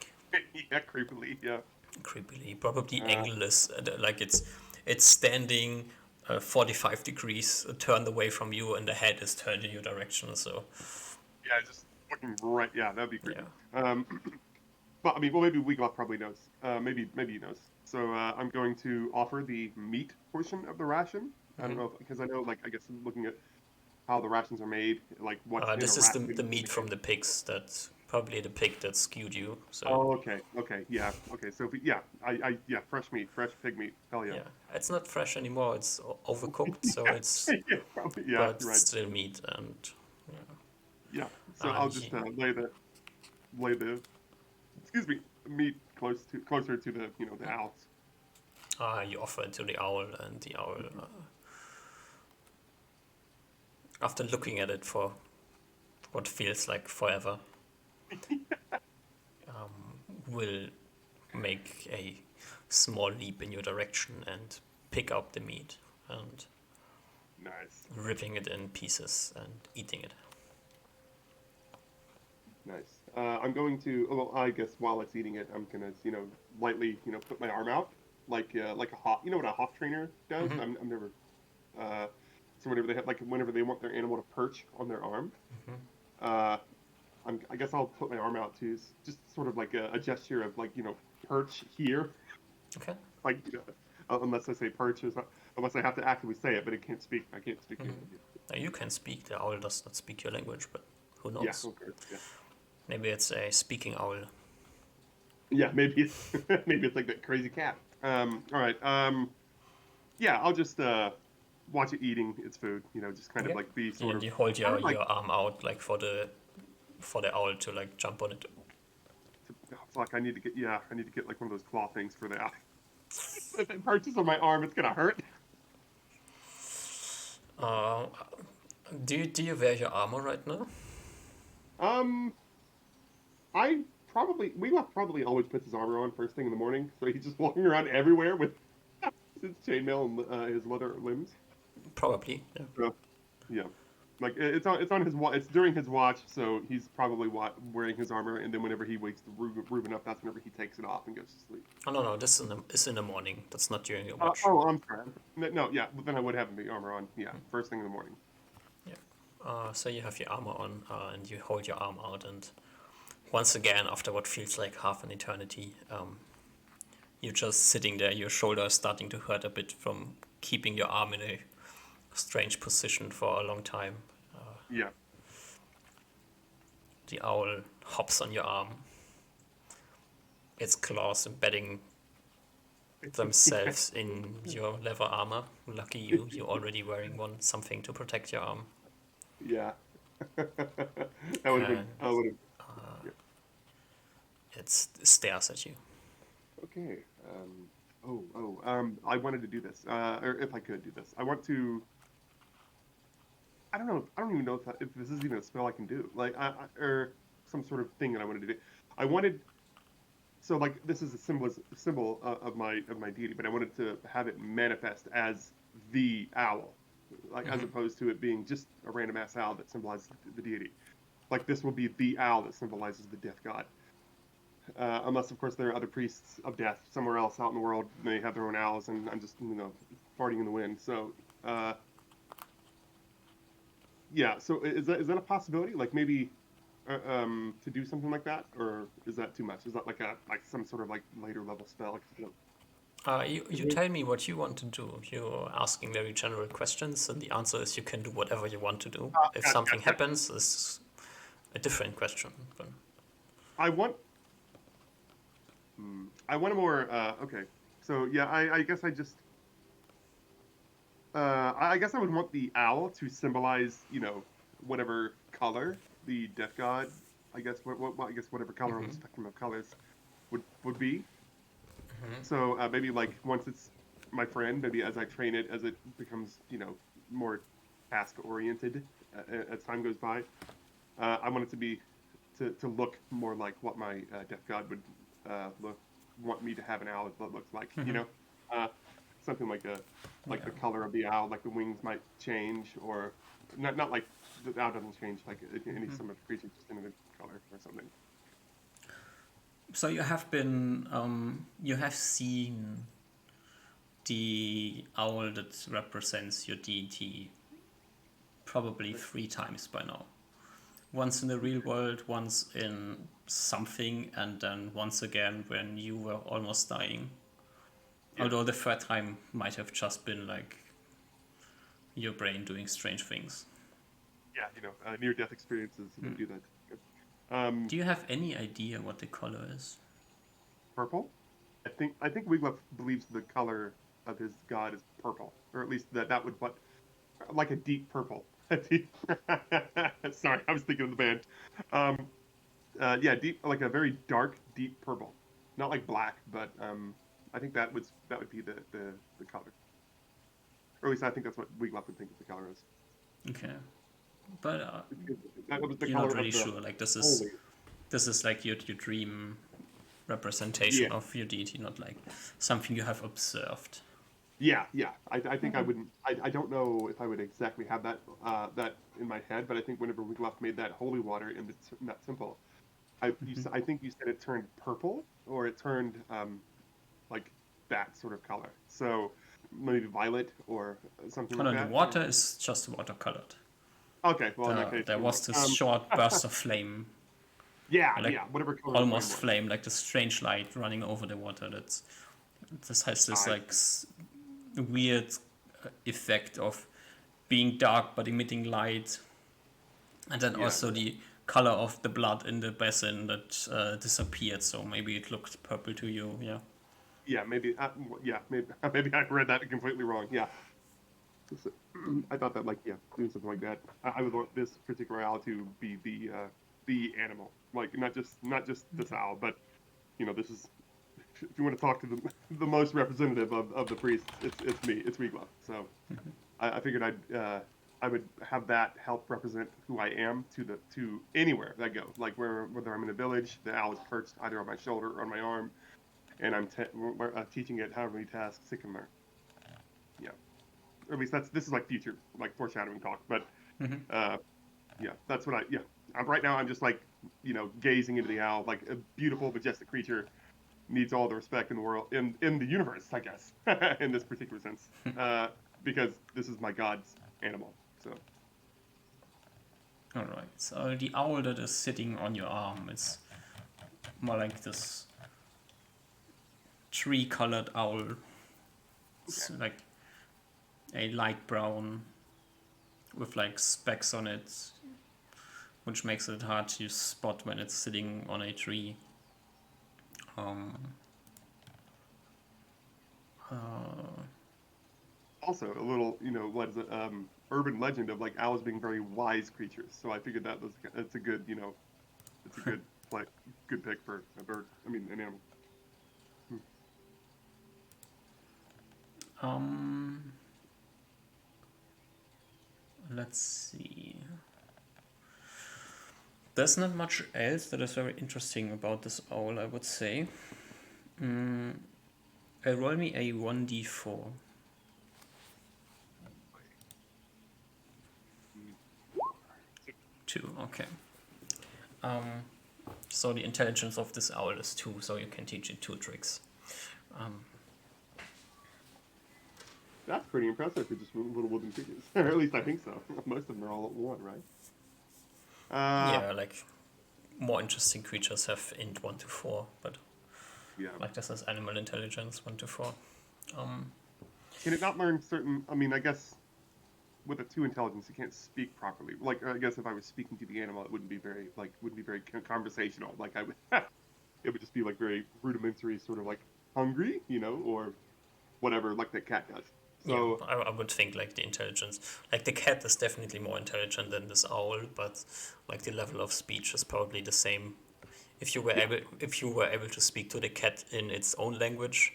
Yeah. Creepily. Yeah. creepily. Probably Uh, angleless, like it's standing 45 degrees turned away from you, and the head is turned in your direction. So yeah. Just looking right. Yeah, that'd be yeah. creepy. Um, but I mean, well, maybe Wiglaf probably knows. Maybe he knows. So I'm going to offer the meat portion of the ration. I don't Mhm. know because I know, like, I guess looking at how the rations are made, like what's in a This is the ration. meat from the pigs. That's probably the pig that skewed you. So Oh, okay, yeah, okay. So yeah, fresh meat, fresh pig meat. Hell yeah. yeah, it's not fresh anymore. It's overcooked, so Yeah, it's yeah, probably, yeah, but you're it's right. still meat, and Yeah. So yeah, I'll just lay the excuse me meat closer to the the owls. you offer it to the owl, and the owl, after looking at it for what feels like forever, will make a small leap in your direction and pick up the meat and Nice, ripping it in pieces and eating it. nice. I'm going to. Well, I guess while it's eating it, I'm gonna lightly put my arm out like a hawk. You know what a hawk trainer does? Hmm. I'm never. Uh, so whenever they have like whenever they want their animal to perch on their arm, uh, I guess I'll put my arm out to just sort of like a gesture of like perch here, Okay. like unless I say perch is not, unless I have to actively say it, but it can't speak. I can't speak. Now you can speak. The owl does not speak your language, but who Yeah. knows? Okay. Yeah. Maybe it's a speaking owl. Yeah. Maybe it's maybe it's like that crazy cat. All right. Yeah. I'll just watch it eating its food. Just kind of Okay. like be And you hold sort your, of like your arm out like for the owl to like jump on it. oh, fuck. I need to get like one of those claw things for that. If it perches on my arm, it's gonna hurt. Uh, do you wear your armor right now? Um, I probably Wiglaf probably always puts his armor on first thing in the morning, so he's just walking around everywhere with his chainmail and his leather limbs. Probably. Yeah. So, yeah, like it's on his it's during his watch, so he's probably wearing his armor, and then whenever he wakes Reuben up, that's whenever he takes it off and goes to sleep. Oh no, this is in the morning. That's not during your watch. Oh, I'm sorry. No, yeah, but then I would have the armor on. Yeah, first thing in the morning. Yeah. So you have your armor on, and you hold your arm out, and once again, after what feels like half an eternity, you're just sitting there. Your shoulder is starting to hurt a bit from keeping your arm in a strange position for a long time. Yeah. The owl hops on your arm, its claws embedding themselves in your leather armor. Lucky you, you're already wearing one, something to protect your arm. Yeah. That would have been. And I would have. Yeah. it stares at you. Okay. I wanted to do this, or if I could do this, I want to. I don't know. I don't even know if this is even a spell I can do. Like, or some sort of thing that I wanted to do. I wanted. So, like, this is a symbol of my deity, but I wanted to have it manifest as the owl, like as opposed to it being just a random ass owl that symbolizes the deity. Like, this will be the owl that symbolizes the death god. Unless, of course, there are other priests of death somewhere else out in the world. They have their own owls, and I'm just, farting in the wind. So, yeah. So, is that a possibility? Like, maybe to do something like that, or is that too much? Is that like some sort of like later level spell? You tell me what you want to do. You're asking very general questions, and the answer is you can do whatever you want to do. If Gotcha, something gotcha. happens, is a different question. But I want. I want a more. Okay. So yeah, I guess I just. I guess I would want the owl to symbolize, whatever color the death god. I guess I guess whatever color on the spectrum of colors would be. So maybe like once it's my friend, maybe as I train it, as it becomes, more task oriented as time goes by, I want it to be to look more like what my death god would look want me to have an owl that looks like. Uh, something like yeah. the color of the owl, like the wings might change, or not like the owl doesn't change like any some of the creature, just in a color or something. So you have seen the owl that represents your deity probably 3 times by now. Once in the real world, once in something, and then once again when you were almost dying. Yeah, Although the third time might have just been like your brain doing strange things. yeah, near death experiences do that. Do you have any idea what the color is? Purple. I think Wiglaf believes the color of his god is purple, or at least that would what like a deep purple. Sorry, I was thinking of the band. Um, yeah, deep, like a very dark, deep purple, not like black, but I think that would be the color, or at least I think that's what Wiglaf would think the color is. Okay, but That was the you're not color really of the sure. Like this is holy. this is like your dream representation Yeah, of your deity, not like something you have observed. yeah. I think I wouldn't. I don't know if I would exactly have that in my head, but I think whenever Wiglaf made that holy water in that temple, I think you said it turned purple or it turned like that sort of color. So maybe violet or something Oh like no, the that. water is just watercolored. Okay, well in that case, There you're was right. this short burst of flame, Yeah, like yeah, whatever color the flame almost was. flame, like this strange light running over the water. This has this I like weird effect of being dark but emitting light, and then yeah, also the color of the blood in the basin that disappeared. So maybe it looked purple to you. Yeah. yeah, maybe maybe I read that completely wrong. Yeah, I thought that like doing something like that. I would want this particular owl to be the animal, like not just this owl, but this is if you want to talk to the most representative of the priests, it's me, it's Wiglaf. So I figured I would have that help represent who I am to anywhere that I go, like whether I'm in a village, the owl is perched either on my shoulder or on my arm, and I'm teaching it however many tasks it can learn. Yeah, or at least this is like future like foreshadowing talk, but uh, yeah, that's what yeah. Right now I'm just like gazing into the owl like a beautiful majestic creature needs all the respect in the world in the universe, I guess, in this particular sense, because this is my god's animal. So Alright, so the owl that is sitting on your arm is more like this tree-colored owl. Okay. It's like a light brown with like specks on it, which makes it hard to spot when it's sitting on a tree. Um, uh, Also, a little, what is it? Urban legend of like owls being very wise creatures. So I figured it's a good, it's a good play, good pick for a bird. I mean, an animal. Hmm. um, let's see. There's not much else that is very interesting about this owl, I would say. Roll me a 1d4. 2, okay. So the intelligence of this owl is 2, so you can teach it 2 tricks. That's pretty impressive for just little wooden creatures. Or at least I think so. Most of them are all at one, right? Yeah, like more interesting creatures have int 1 to 4, but Yeah. like this is animal intelligence 1 to 4. Can it not learn certain? I mean, I guess with a 2 intelligence, it can't speak properly. Like, I guess if I was speaking to the animal, it wouldn't be very conversational. Like I would, it would just be like very rudimentary, sort of like hungry, or whatever, like that cat does. Yeah, So I would think like the intelligence, like the cat is definitely more intelligent than this owl, but like the level of speech is probably the same. If you were yeah, able to speak to the cat in its own language,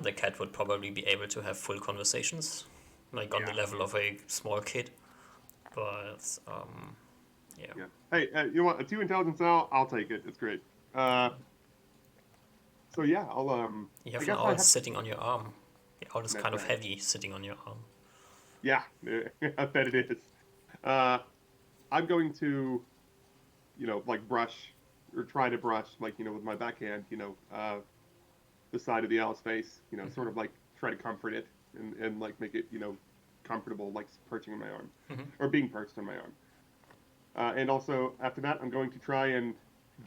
the cat would probably be able to have full conversations, like on the yeah, level of a small kid. But yeah, yeah. Hey, you want a 2 intelligence now? I'll take it. It's great. Uh, so yeah, I'll you I have an guess I owl have. sitting on your arm. The owl is That's kind of right. heavy sitting on your arm. Yeah, I bet it is. Uh, I'm going to, like brush or try to brush, like, with my backhand, the side of the owl's face, sort of like try to comfort it and like make it, comfortable, like perching on my arm Mm-hmm. or being perched on my arm. And also after that, I'm going to try and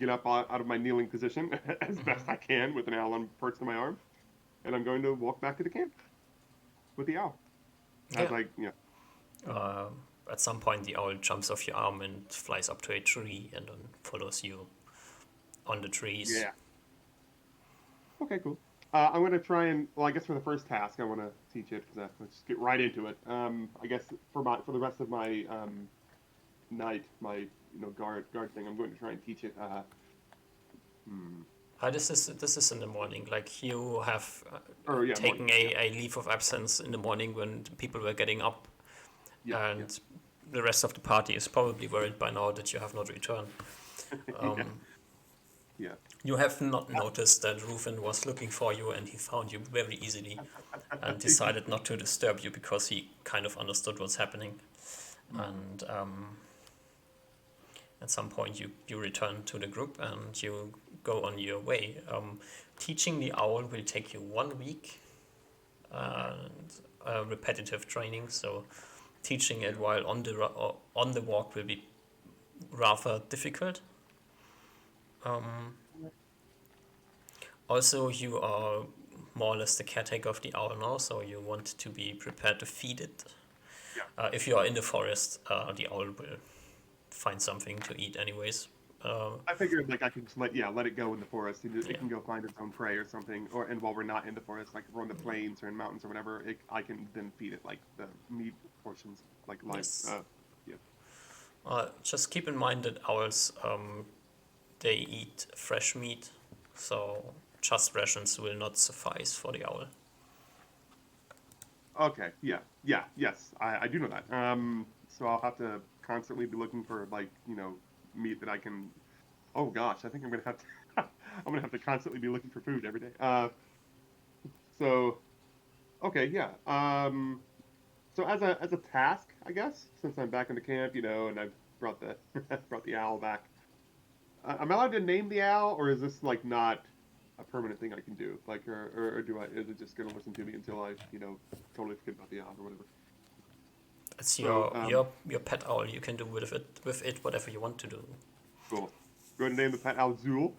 get up out of my kneeling position as best Mm-hmm. I can with an owl perched on my arm. And I'm going to walk back to the camp with the owl Yeah. as I, Uh, at some point, the owl jumps off your arm and flies up to a tree and then follows you on the trees. yeah. Okay, cool. I'm gonna try and well, I guess for the first task, I want to teach it because let's just get right into it. I guess for the rest of my night, my guard thing, I'm going to try and teach it. Hmm, This is in the morning. Like you have or yeah, morning. taken a leave of absence in the morning when people were getting up, Yeah, yeah, and the rest of the party is probably worried by now that you have not returned. yeah, Um, yeah, you have not noticed that Rufin was looking for you, and he found you very easily, and decided not to disturb you because he kind of understood what's happening. And at some point, you return to the group and you go on your way. Teaching the owl will take you 1 week and repetitive training. So teaching it while on the walk will be rather difficult. Also, you are more or less the caretaker of the owl now, so you want to be prepared to feed it. yeah. If you are in the forest, the owl will find something to eat anyways. I figured like I could just let it go in the forest. Yeah. It can go find its own prey or something. And while we're not in the forest, like if we're on the plains or in mountains or whatever, I can then feed it like the meat portions, like live. Yes. Yeah. Just keep in mind that owls they eat fresh meat, so just rations will not suffice for the owl. Okay. Yeah. Yeah. Yes. I do know that. So I'll have to constantly be looking for like meat that I can. Oh gosh, I think I'm gonna have to. I'm gonna have to constantly be looking for food every day. So okay. Yeah. So as a task, I guess, since I'm back in the camp, and I've brought the brought the owl back. Am I allowed to name the owl, or is this like not a permanent thing I can do? Like, or do I? Is it just gonna listen to me until I, totally forget about the owl or whatever? It's So your pet owl. You can do with it whatever you want to do. cool. Go ahead and name the pet owl Zool,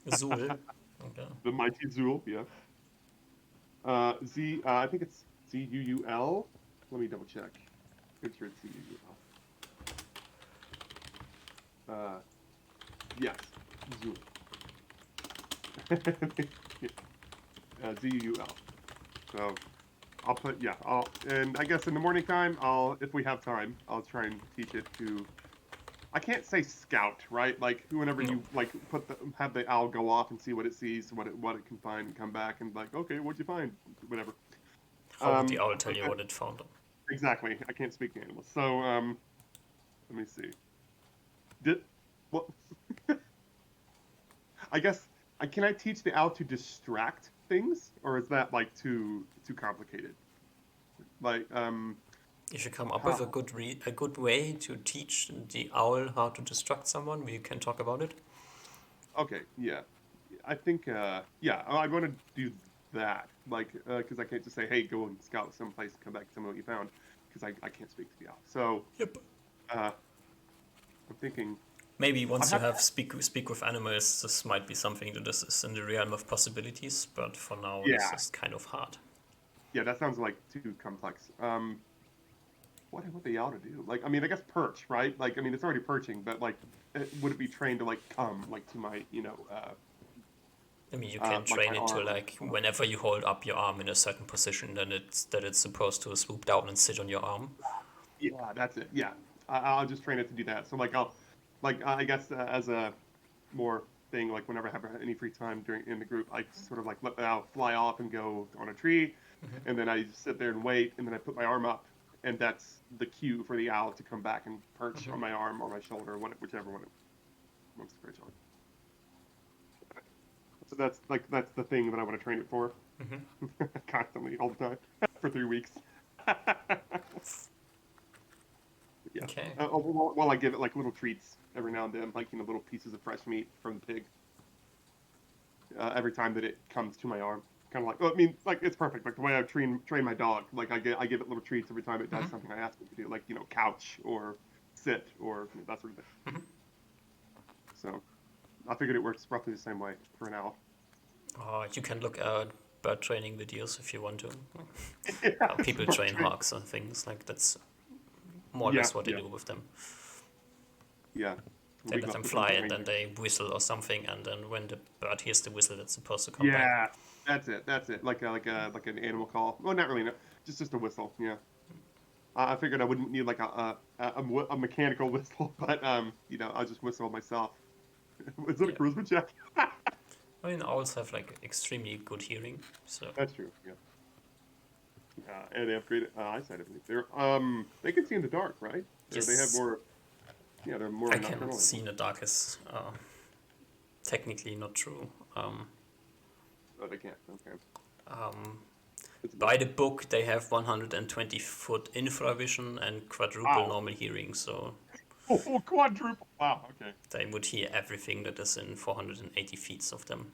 Zul. Okay. the mighty Zool. Yeah. I think it's Zuul. Let me double check. Pretty sure it's Zuul. Yes, Zool. Zuul. So I'll put and I guess in the morning time if we have time I'll try and teach it to. I can't say scout, right? Like whenever No. you like have the owl go off and see what it sees, what it can find, and come back and like, okay, what'd you find? Whatever. How would the owl But tell you what it found? exactly. I can't speak to animals, so let me see. Did well. I guess can I teach the owl to distract things, or is that like too complicated? Like You should come up with how, a good way to teach the owl how to distract someone. We can talk about it. okay, yeah. I think yeah, I want to do that, like because I can't just say, hey, go and scout someplace and come back and tell me what you found, because I can't speak to the owl. So Yep. uh, I'm thinking Maybe I'd once you have have speak with animals, this might be something that is in the realm of possibilities. But for now, this yeah, is kind of hard. yeah, that sounds like too complex. What the owl to do? Like, I mean, I guess perch, right? Like, I mean, it's already perching, but like, would it be trained to like come like to my I mean, you can like train my it to arm? like whenever you hold up your arm in a certain position, then it's supposed to swoop down and sit on your arm. Yeah, that's it. Yeah, I'll just train it to do that. So like I guess as a more thing, like whenever I have any free time during in the group, I sort of like let the owl fly off and go on a tree, and then I just sit there and wait, and then I put my arm up, and that's the cue for the owl to come back and perch on my arm or my shoulder, whichever one it wants to perch on. So that's the thing that I want to train it for, constantly, all the time, for 3 weeks. Yeah. Okay. While I give it like little treats every now and then, like little pieces of fresh meat from the pig, every time that it comes to my arm. Kind of like, well, I mean, like it's perfect. Like the way I train my dog. Like I give it little treats every time it does something I ask it to do, like couch or sit or that sort of thing. So I figured it works roughly the same way for an owl. You can look at bird training videos if you want to. Yeah, How people smart train train. hawks and things like that's more or Yeah, less what they yeah, do with them. yeah. They let them Wiglafs fly becomes a and then ranger. they whistle or something, and then when the bird hears the whistle, it's supposed to come back. Yeah, that's it. That's it. Like an animal call. Well, not really. No, just a whistle. Yeah. I figured I wouldn't need like a mechanical whistle, but I'll just whistle myself. Is that a Yeah. charisma check? I mean, owls have like extremely good hearing, so That's true. Yeah. And they have great eyesight. I believe they can see in the dark, right? Or they have yes, more. Yeah, they're more I can nocturnal see animals. in the dark is technically not true. Oh, they can't. Okay. Um, It's a by bummer. the book, they have 120-foot infravision and quadruple Wow. normal hearing, so Oh, quadruple. Wow. Okay. they would hear everything that is in 480 feet of them.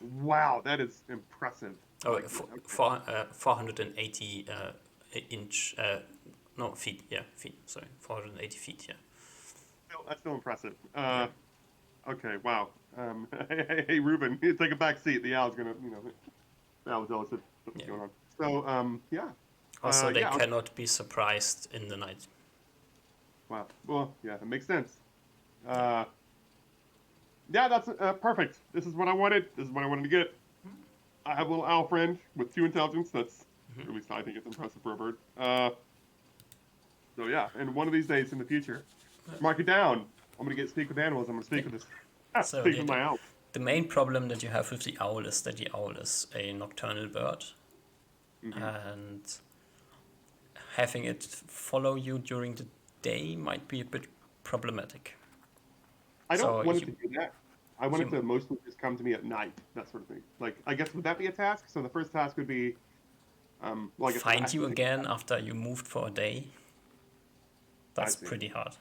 Wow, that is impressive. Oh, Like, okay. 480 inch, no, feet, yeah, feet, sorry, 480 feet, yeah. That's still impressive. Yeah, Okay. Wow. Hey, Ruben, you take a back seat. The owl's gonna, the owl's jealous of what's yeah. going on. So, yeah. Also, they Yeah. Okay. cannot be surprised in the night. Wow. Well, yeah, it makes sense. Yeah. Uh, yeah, that's perfect. This is what I wanted. This is what I wanted to get. I have a little owl friend with 2 intelligence. That's, at least I think it's impressive for a bird. So yeah, and one of these days in the future, mark it down. I'm gonna get speak with animals. I'm gonna speak Yeah. with this, So speak with my owl. the main problem that you have with the owl is that the owl is a nocturnal bird, Hmm. and having it follow you during the day might be a bit problematic. I don't So want it to do that. I want it you to mostly just come to me at night, that sort of thing. Like, I guess would that be a task? So the first task would be, well, I guess I find have to you take. again after you moved for a day. I That's see. pretty hard.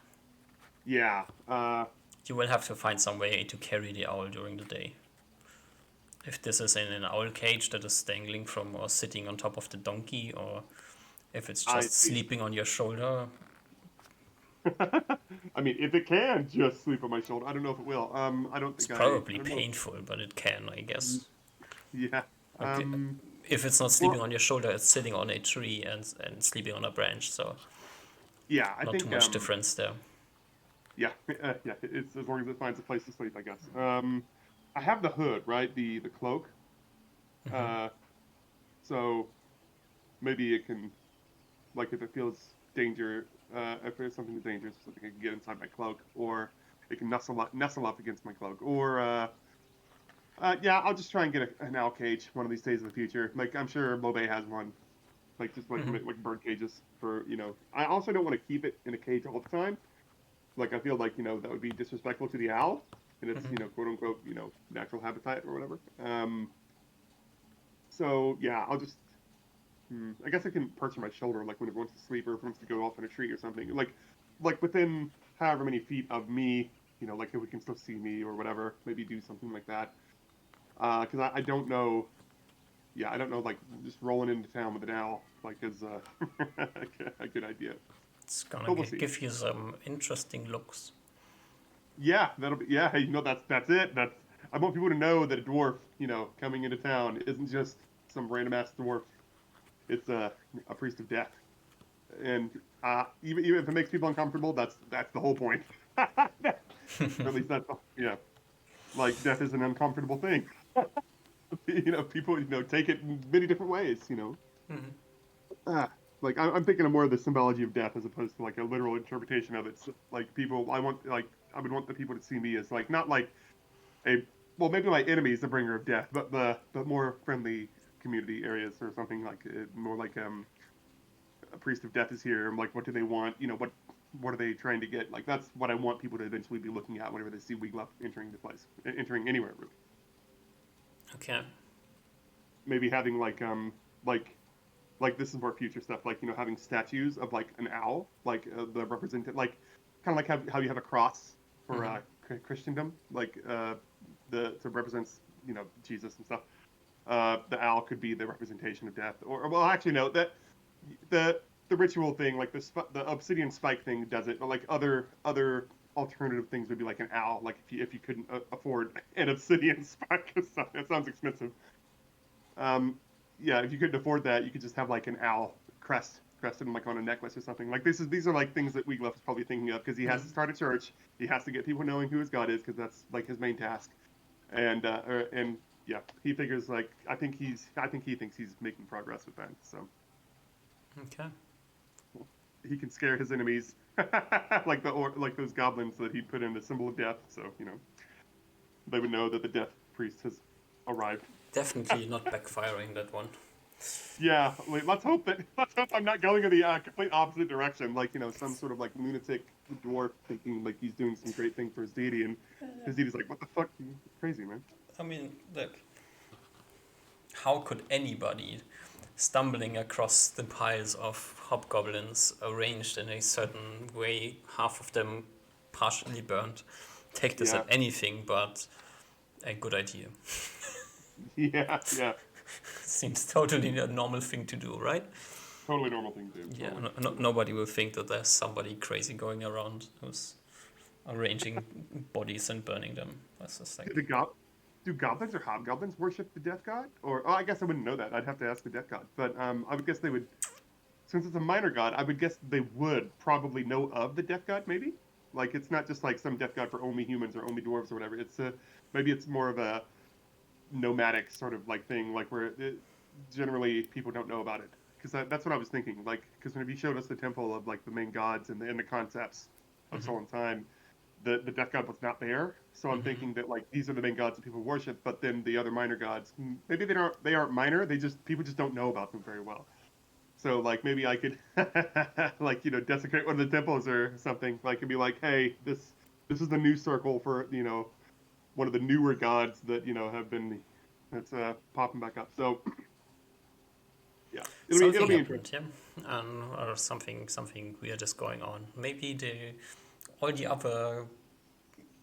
Yeah. You will have to find some way to carry the owl during the day. If this is in an owl cage that is dangling from or sitting on top of the donkey, or If it's I just see. sleeping on your shoulder, I mean, if it can just sleep on my shoulder, I don't know if it will. I don't it's think I probably don't know. painful, but it can, I guess. Yeah. Like if it's not sleeping Well, on your shoulder, it's sitting on a tree and sleeping on a branch, so yeah, I not too think much difference there. yeah, yeah. It's as long as it finds a place to sleep, I guess. I have the hood, right? The cloak. Uh, so maybe it can, like, if it feels danger, if there's something dangerous, something I can get inside my cloak, or it can nestle up against my cloak, or yeah, I'll just try and get an owl cage one of these days in the future. Like, I'm sure Mobe has one, like just like bird cages for, you know. I also don't want to keep it in a cage all the time. Like, I feel like, you know, that would be disrespectful to the owl and its, you know, quote unquote, you know, natural habitat or whatever. So yeah, I'll just I guess I can perch on my shoulder, like when it wants to sleep or if it wants to go off in a tree or something. Like within however many feet of me, you know, like if we can still see me or whatever. Maybe do something like that. Because I don't know. Yeah, I don't know. Like just rolling into town with an owl, like is a good idea. It's gonna But we'll see. give you some interesting looks. Yeah, that'll be. Yeah, hey, you know that's it. That's I want people to know that a dwarf, you know, coming into town isn't just some random ass dwarf. It's a priest of death. And even if it makes people uncomfortable, that's the whole point. Or at least that's yeah. Like death is an uncomfortable thing. You know, people take it in many different ways. You know, ah, like I'm thinking of more of the symbology of death as opposed to like a literal interpretation of it. So, like people, I would want the people to see me as like not like a well maybe my enemy is the bringer of death, but the more friendly community areas or something like more like a priest of death is here. I'm like, what do they want? You know, what are they trying to get? Like, that's what I want people to eventually be looking at whenever they see Wiglaf entering the place, entering anywhere really. Okay. Maybe having like this is more future stuff. Like having statues of like an owl, like the represented, like kind of like how you have a cross for Christendom, like the to represents Jesus and stuff. The owl could be the representation of death, or well, actually no, that the the ritual thing, like the obsidian spike thing, does it. But like other alternative things would be like an owl. Like if you couldn't afford an obsidian spike, it sounds expensive. Um, yeah, if you couldn't afford that, you could just have like an owl crested like on a necklace or something. Like these are like things that Wiglaf is probably thinking of because he has to start a church. He has to get people knowing who his god is because that's like his main task. And yeah, he figures like I think he thinks he's making progress with that. So Okay. he can scare his enemies like those goblins that he put in the symbol of death. So they would know that the death priest has arrived. Definitely not backfiring that one. Yeah, let's hope I'm not going in the complete opposite direction. Like some sort of like lunatic dwarf thinking like he's doing some great thing for his deity, and his deity's like, "What the fuck? You crazy, man." I mean, look, how could anybody stumbling across the piles of hobgoblins arranged in a certain way, half of them partially burnt, take this as Yeah, anything but a good idea? yeah, yeah. Seems totally a normal thing to do, right? Totally normal thing to do. Yeah, Totally. nobody will think that there's somebody crazy going around who's arranging bodies and burning them. That's just Do like, the go- do goblins or hobgoblins worship the death god? Or I guess I wouldn't know that. I'd have to ask the death god. But I would guess they would. Since it's a minor god, I would guess they would probably know of the death god. Maybe like it's not just like some death god for only humans or only dwarves or whatever. Maybe it's more of a nomadic sort of like thing, like where generally people don't know about it. Because that's what I was thinking. Like, because whenever you showed us the temple of like the main gods and the concepts of Soul and Time, the death god was not there. So I'm thinking that like these are the main gods that people worship, but then the other minor gods, maybe they aren't minor. People just don't know about them very well. So like maybe I could like desecrate one of the temples or something. Like and be like, hey, this is the new circle for one of the newer gods that have been that's popping back up. So yeah, it'll something be happened, interesting. yeah, or something weird is going on. Maybe all the other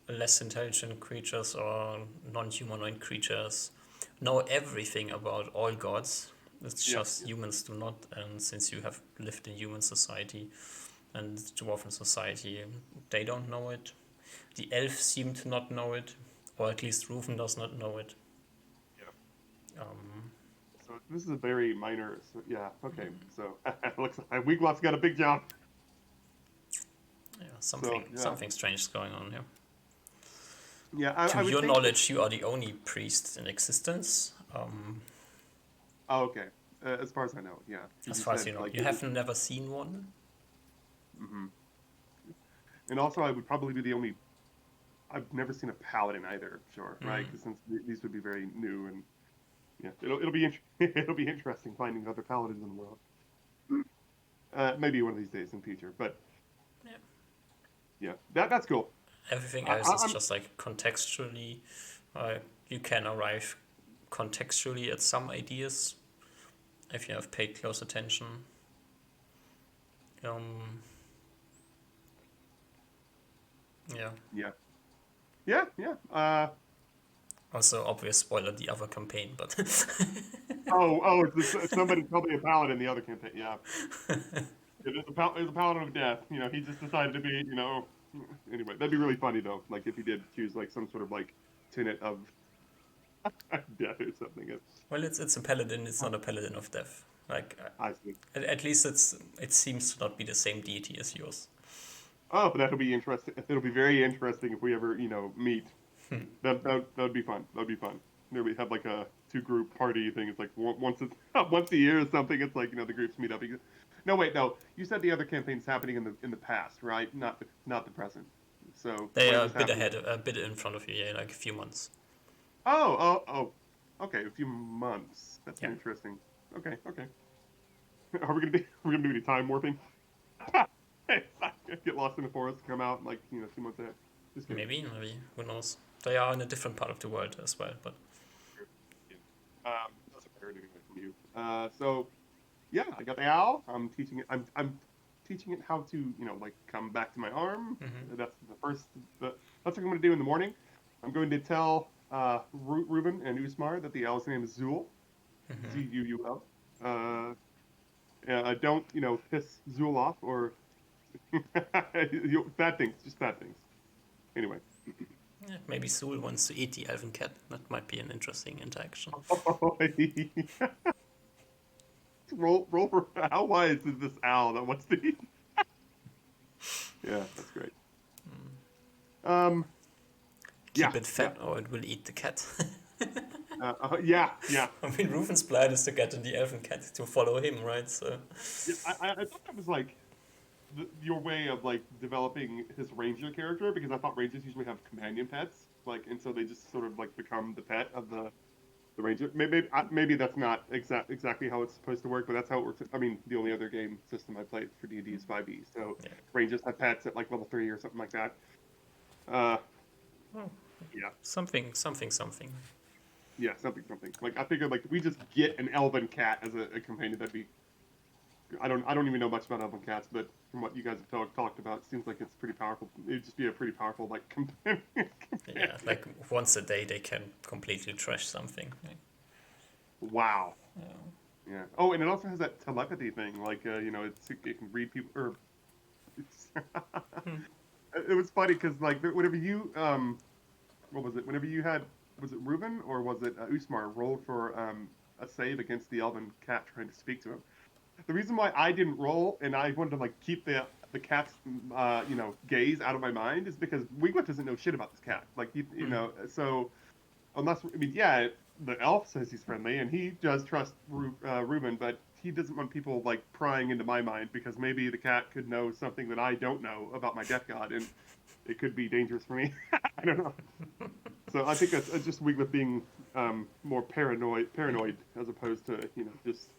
less intelligent creatures or non-humanoid creatures know everything about all gods, It's Yeah, just humans do not, and since you have lived in human society and dwarven society, they don't know it. The elves seem to not know it, or at least Rufen does not know it. yeah. Um, So this is a very minor. So, yeah. Okay. So it looks like Wiglafs got a big job. yeah, So yeah. something strange is going on here. Yeah. To I would your think that. knowledge, you are the only priest in existence. Oh, okay. As far as I know, yeah. Because As you far as you said know, like you it was. have never seen one. Hmm. And also, I would probably be the only. I've never seen a paladin either. Sure, right? Because since these would be very new, and yeah, it'll be it'll be interesting finding other paladins in the world. Maybe one of these days in future, but Yeah. yeah, that's cool. Everything I, else is I'm just like contextually. Uh, you can arrive contextually at some ideas if you have paid close attention. Um, yeah. yeah, yeah, yeah. Also, obvious spoiler: the other campaign, but Somebody probably a paladin in the other campaign. Yeah, it is a paladin of death. You know, he just decided to be. You know, anyway, that'd be really funny though. Like if he did choose like some sort of like tenet of death or something. well, it's a paladin. It's not a paladin of death. Like I see. at least it seems to not be the same deity as yours. Oh, but that'll be interesting. It'll be very interesting if we ever, meet. That'd be fun. That'd be fun. Maybe we have like a two group party thing. It's like once a year or something. It's like the groups meet up. No, wait, no. You said the other campaign's happening in the past, right? Not the present. So They when are a was bit happening? ahead, a bit in front of you, yeah, like a few months. Oh. Okay, a few months. That's Yeah. interesting. Okay, okay. We're gonna do any time warping? Get lost in the forest, come out like 2 months ahead. Just kidding. Maybe, who knows? They are in a different part of the world as well, but That's a parody anyway from you. So yeah, I got the owl. I'm teaching it. I'm teaching it how to like come back to my arm. That's the first. That's what I'm going to do in the morning. I'm going to tell Ruben and Usmar that the owl's name is Zool. Zuul. Don't piss Zool off or bad things. Just bad things. Anyway. yeah, maybe Sul wants to eat the elven cat. That might be an interesting interaction. roll for how wise is this owl that wants to eat? Yeah, that's great. Um, yeah, Keep it yeah, fat or it will eat the cat. yeah. I mean, Ruben's plan is to get the elven cat to follow him, right? So, Yeah, I thought that was like your way of like developing his ranger character because I thought rangers usually have companion pets, like, and so they just sort of like become the pet of the ranger. Maybe that's not exactly how it's supposed to work, but that's how it works. I mean, the only other game system I played for D&D is 5e, so yeah. rangers have pets at like level 3 or something like that. Uh, Oh, yeah, something. yeah, something. Like I figured, like we just get an elven cat as a companion. That'd be. I don't even know much about elven cats, but from what you guys have talked about, it seems like it's pretty powerful. It'd just be a pretty powerful like companion. Yeah, like once a day they can completely trash something. Like, Wow. Yeah. Oh, and it also has that telepathy thing. Like, it can read people. Or it's it was funny because like whenever you what was it? Whenever you had was it Reuben or was it Usmar rolled for a save against the elven cat trying to speak to him. The reason why I didn't roll and I wanted to like keep the cat's gaze out of my mind is because Wiglaf doesn't know shit about this cat. Like so unless I mean yeah, the elf says he's friendly and he does trust Reuben, but he doesn't want people like prying into my mind because maybe the cat could know something that I don't know about my death god and it could be dangerous for me. I don't know. So I think that's just Wiglaf being more paranoid as opposed to just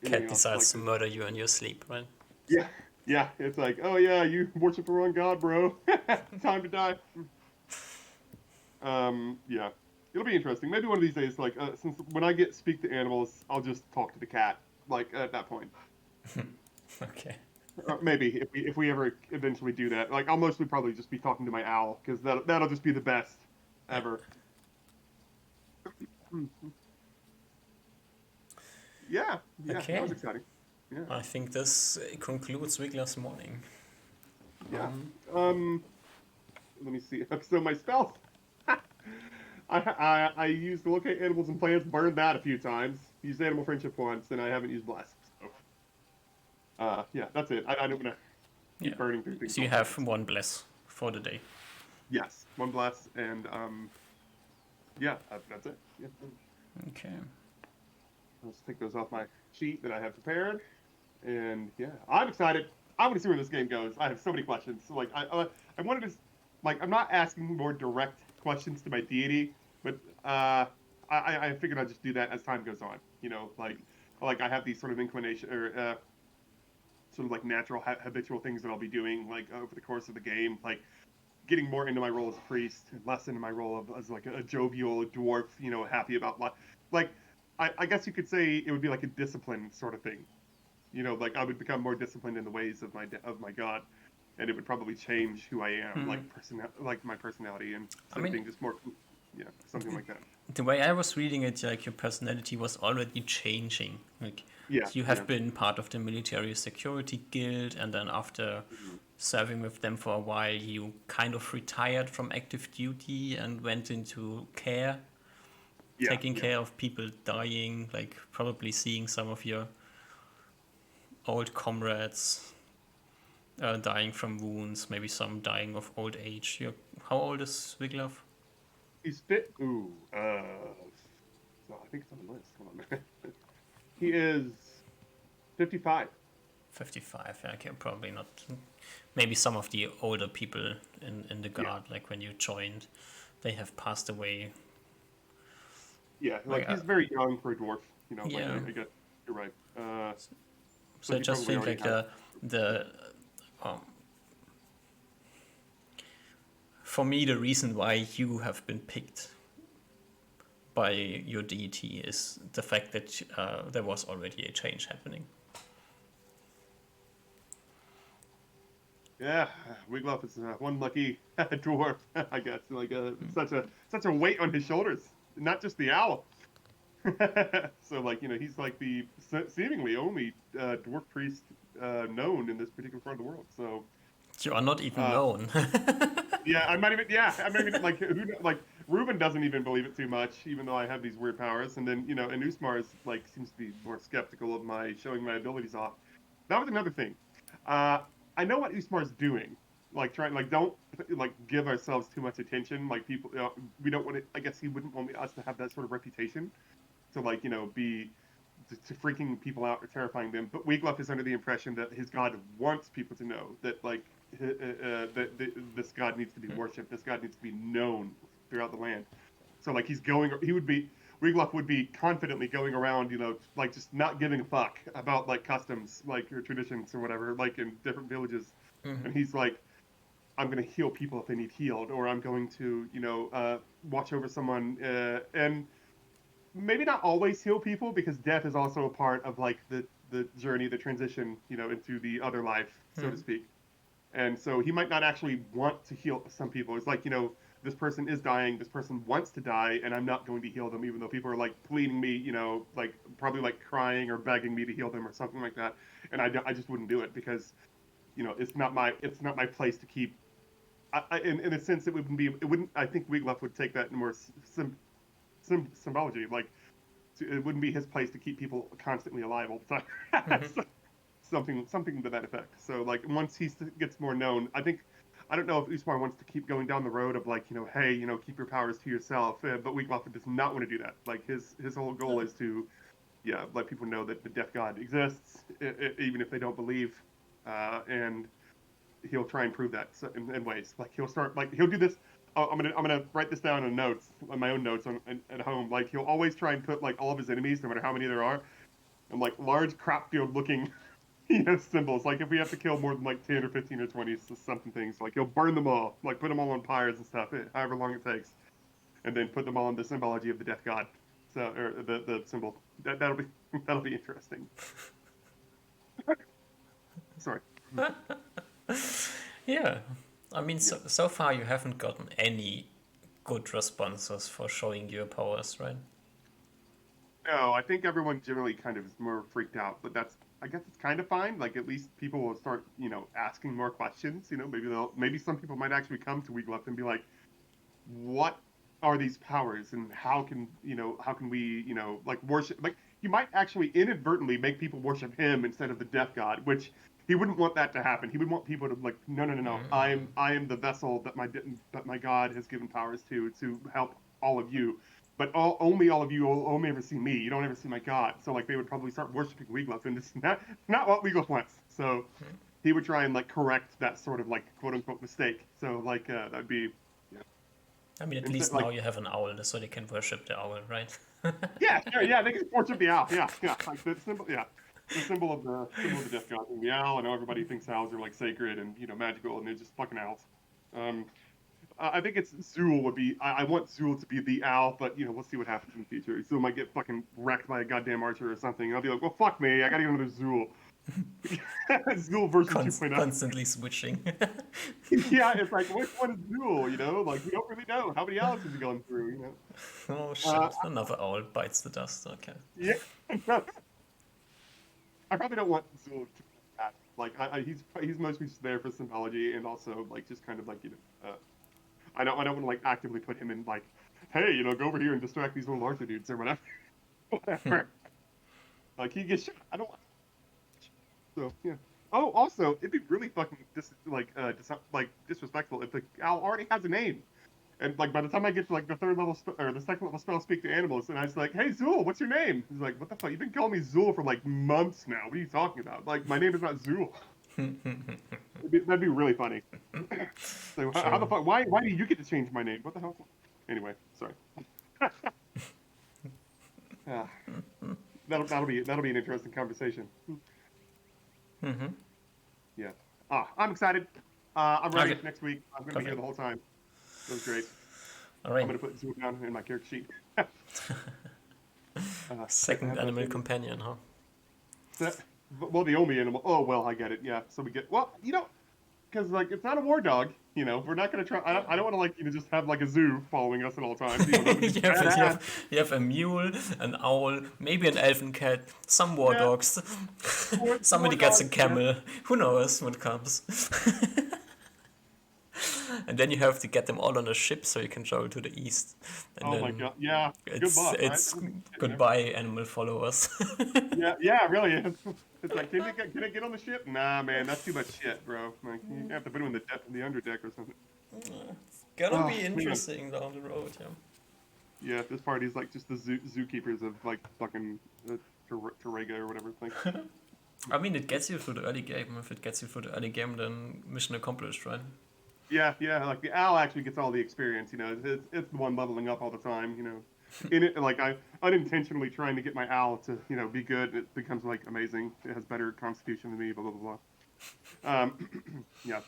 cat anything else. Like, decides to murder you in your sleep, right? yeah, yeah, it's like, oh yeah, you worship the wrong god, bro. Time to die. Yeah, it'll be interesting. Maybe one of these days, like, since when I get speak to animals, I'll just talk to the cat. Like at that point, Okay. maybe if we ever eventually do that, like I'll mostly probably just be talking to my owl because that'll just be the best Yeah. ever. yeah, that Okay. was exciting. Yeah, I think this concludes Wiglafs morning. yeah. Um, Let me see. So my spells. I used locate animals and plants, burned that a few times. Used animal friendship once, and I haven't used bless. So, yeah, that's it. I don't want to yeah. keep burning through things So all you the have time. So, one bless for the day. yes, one bless, and yeah, that's it. Yeah, Okay. let's take those off my sheet that I have prepared, and yeah, I'm excited. I want to see where this game goes. I have so many questions. So, like, I wanted to, like, I'm not asking more direct questions to my deity, but I figured I'd just do that as time goes on. You know, like I have these sort of inclination or sort of like natural habitual things that I'll be doing like over the course of the game, like getting more into my role as a priest and less into my role of as like a jovial dwarf, you know, happy about life. Like, I guess you could say it would be like a discipline sort of thing. You know, like I would become more disciplined in the ways of my god, and it would probably change who I am, Hmm. like my personality, and I instead of mean, being just more, yeah, something like that. the way I was reading it, like your personality was already changing. Like Yeah, you yeah. have been part of the military security guild, and then after Mhm. serving with them for a while, you kind of retired from active duty and went into care, Yeah, taking yeah. care of people dying, like probably seeing some of your old comrades dying from wounds, maybe some dying of old age. How old is Wiglaf? He's fit. Ooh, so I think it's on the list. Hold on a minute. He is 55. 55. Yeah, okay, probably not. Maybe some of the older people in the Yeah, guard, like when you joined, they have passed away. yeah. Like, Like he's very young for a dwarf. You know, like yeah. I guess you're right. So So I he just probably think already like has. the um, for me the reason why you have been picked by your deity is the fact that there was already a change happening. Yeah, Wiglaf is one lucky dwarf, I guess. Like such a weight on his shoulders, not just the owl. So like he's like the seemingly only dwarf priest known in this particular part of the world. So You are not even uh, known. yeah, I'm not even like like Ruben doesn't even believe it too much, even though I have these weird powers. And then and Usmar is like seems to be more skeptical of my showing my abilities off. That was another thing. Uh, I know what Usmar's doing. Like trying, like don't like give ourselves too much attention. Like people, we don't want to. I guess he wouldn't want us to have that sort of reputation to like be to freaking people out or terrifying them. But Wiglaf is under the impression that his god wants people to know that like this god needs to be worshipped. This god needs to be known throughout the land. So like he would be Wiglaf would be confidently going around, like just not giving a fuck about like customs, like or traditions or whatever, like in different villages. And he's like, I'm going to heal people if they need healed, or I'm going to, watch over someone, and maybe not always heal people because death is also a part of like the journey, the transition, into the other life, so to speak. And so he might not actually want to heal some people. It's like, this person is dying, this person wants to die, and I'm not going to heal them, even though people are like pleading me, like probably like crying or begging me to heal them or something like that. And I just wouldn't do it because, it's not my place to keep. In a sense, it wouldn't. I think Wiglaf would take that in more symbology, like it wouldn't be his place to keep people constantly alive all the time. So, something to that effect. So like once he gets more known, I don't know if Usmar wants to keep going down the road of like hey keep your powers to yourself, but Wiglaf does not want to do that. Like his whole goal is to let people know that the death god exists, even if they don't believe, and he'll try and prove that in ways. Like he'll do this. Oh, I'm gonna write this down in notes, on my own notes at home. Like he'll always try and put like all of his enemies, no matter how many there are, in like large crop field looking symbols. Like if we have to kill more than like 10 or 15 or 20 something things, like he'll burn them all, like put them all on pyres and stuff, however long it takes, and then put them all in the symbology of the death god. So or the symbol that'll be that'll be interesting. Sorry. Yeah. I mean, Yeah. so far you haven't gotten any good responses for showing your powers, right? No, I think everyone generally kind of is more freaked out, but I guess it's kind of fine. Like at least people will start, asking more questions. Maybe some people might actually come to Wiglaf and be like, what are these powers and how can we, like worship, like you might actually inadvertently make people worship him instead of the death god, which he wouldn't want that to happen. He would want people to like, no, no, no, no. I am the vessel that my god has given powers to help all of you. But only all of you will only ever see me. You don't ever see my god. So like they would probably start worshiping Wiglaf, and it's not what Wiglaf wants. So he would try and like correct that sort of like quote unquote mistake. So like that'd be yeah. I mean, at Instead, least like now you have an owl, so they can worship the owl, right? yeah, sure, yeah, they can worship the owl. Yeah, yeah, like the symbol. Yeah, the symbol of the death god, the owl. I know everybody thinks owls are like sacred and magical, and they're just fucking owls. Um, I think it's Zool would be. I want Zool to be the owl, but we'll see what happens in the future. Zool might get fucking wrecked by a goddamn archer or something. And I'll be like, well, fuck me, I gotta get another Zool. Zool version 2.0. Constantly switching. Yeah, it's like which one is Zool? Like we don't really know how many owls has he gone through. Oh Uh, shit! Another owl bites the dust. Okay. yeah. I probably don't want Zool to be that. Like, he's mostly just there for symbology and also like just kind of like I don't want to like actively put him in like, hey, go over here and distract these little Arthur dudes or whatever. Whatever. Like he gets shot. I don't want. So yeah. Oh, also, it'd be really fucking disrespectful if the owl already has a name. And like by the time I get to like the third level or the second level spell, speak to animals, and I was like, "Hey Zool, what's your name?" He's like, "What the fuck? You've been calling me Zool for like months now. What are you talking about? Like my name is not Zool." That'd be really funny. So how the True. fuck? Why do you get to change my name? What the hell? Anyway, sorry. Ah, that'll be an interesting conversation. Mm-hmm. Yeah. I'm excited. I'm ready Okay. next week. I'm gonna be here Perfect. the whole time. That was great. All I'm right. gonna put Zool down in my character sheet. Second have a animal thing. companion, huh? Well, the only animal. Oh, well, I get it. Yeah. So we get. Well, because like it's not a war dog. We're not gonna try. I don't want to like just have like a zoo following us at all times. That would be you, have, you, badass. have, you have a mule, an owl, maybe an elfin cat, some war Yeah. dogs. War Somebody gets a dogs. Yeah. camel. Who knows what comes? And then you have to get them all on a ship so you can travel to the east. And Oh my then god. Yeah. Good it's luck, right? it's That would be shit and goodbye, everything. animal followers. Yeah. Yeah. Really is. It's like, can I get on the ship? Nah, man, that's too much shit, bro. Like, you have to put him in the underdeck or something. It's gonna Oh be man. interesting down the road, yeah. Yeah. This party's like just the zookeepers of like fucking Terrega or whatever. Like. I mean, it gets you through the early game. If it gets you through the early game, then mission accomplished, right? Yeah, yeah. Like the owl actually gets all the experience. It's the one leveling up all the time. In it, like I unintentionally trying to get my owl to be good. It becomes like amazing. It has better constitution than me. Blah blah blah. Yeah.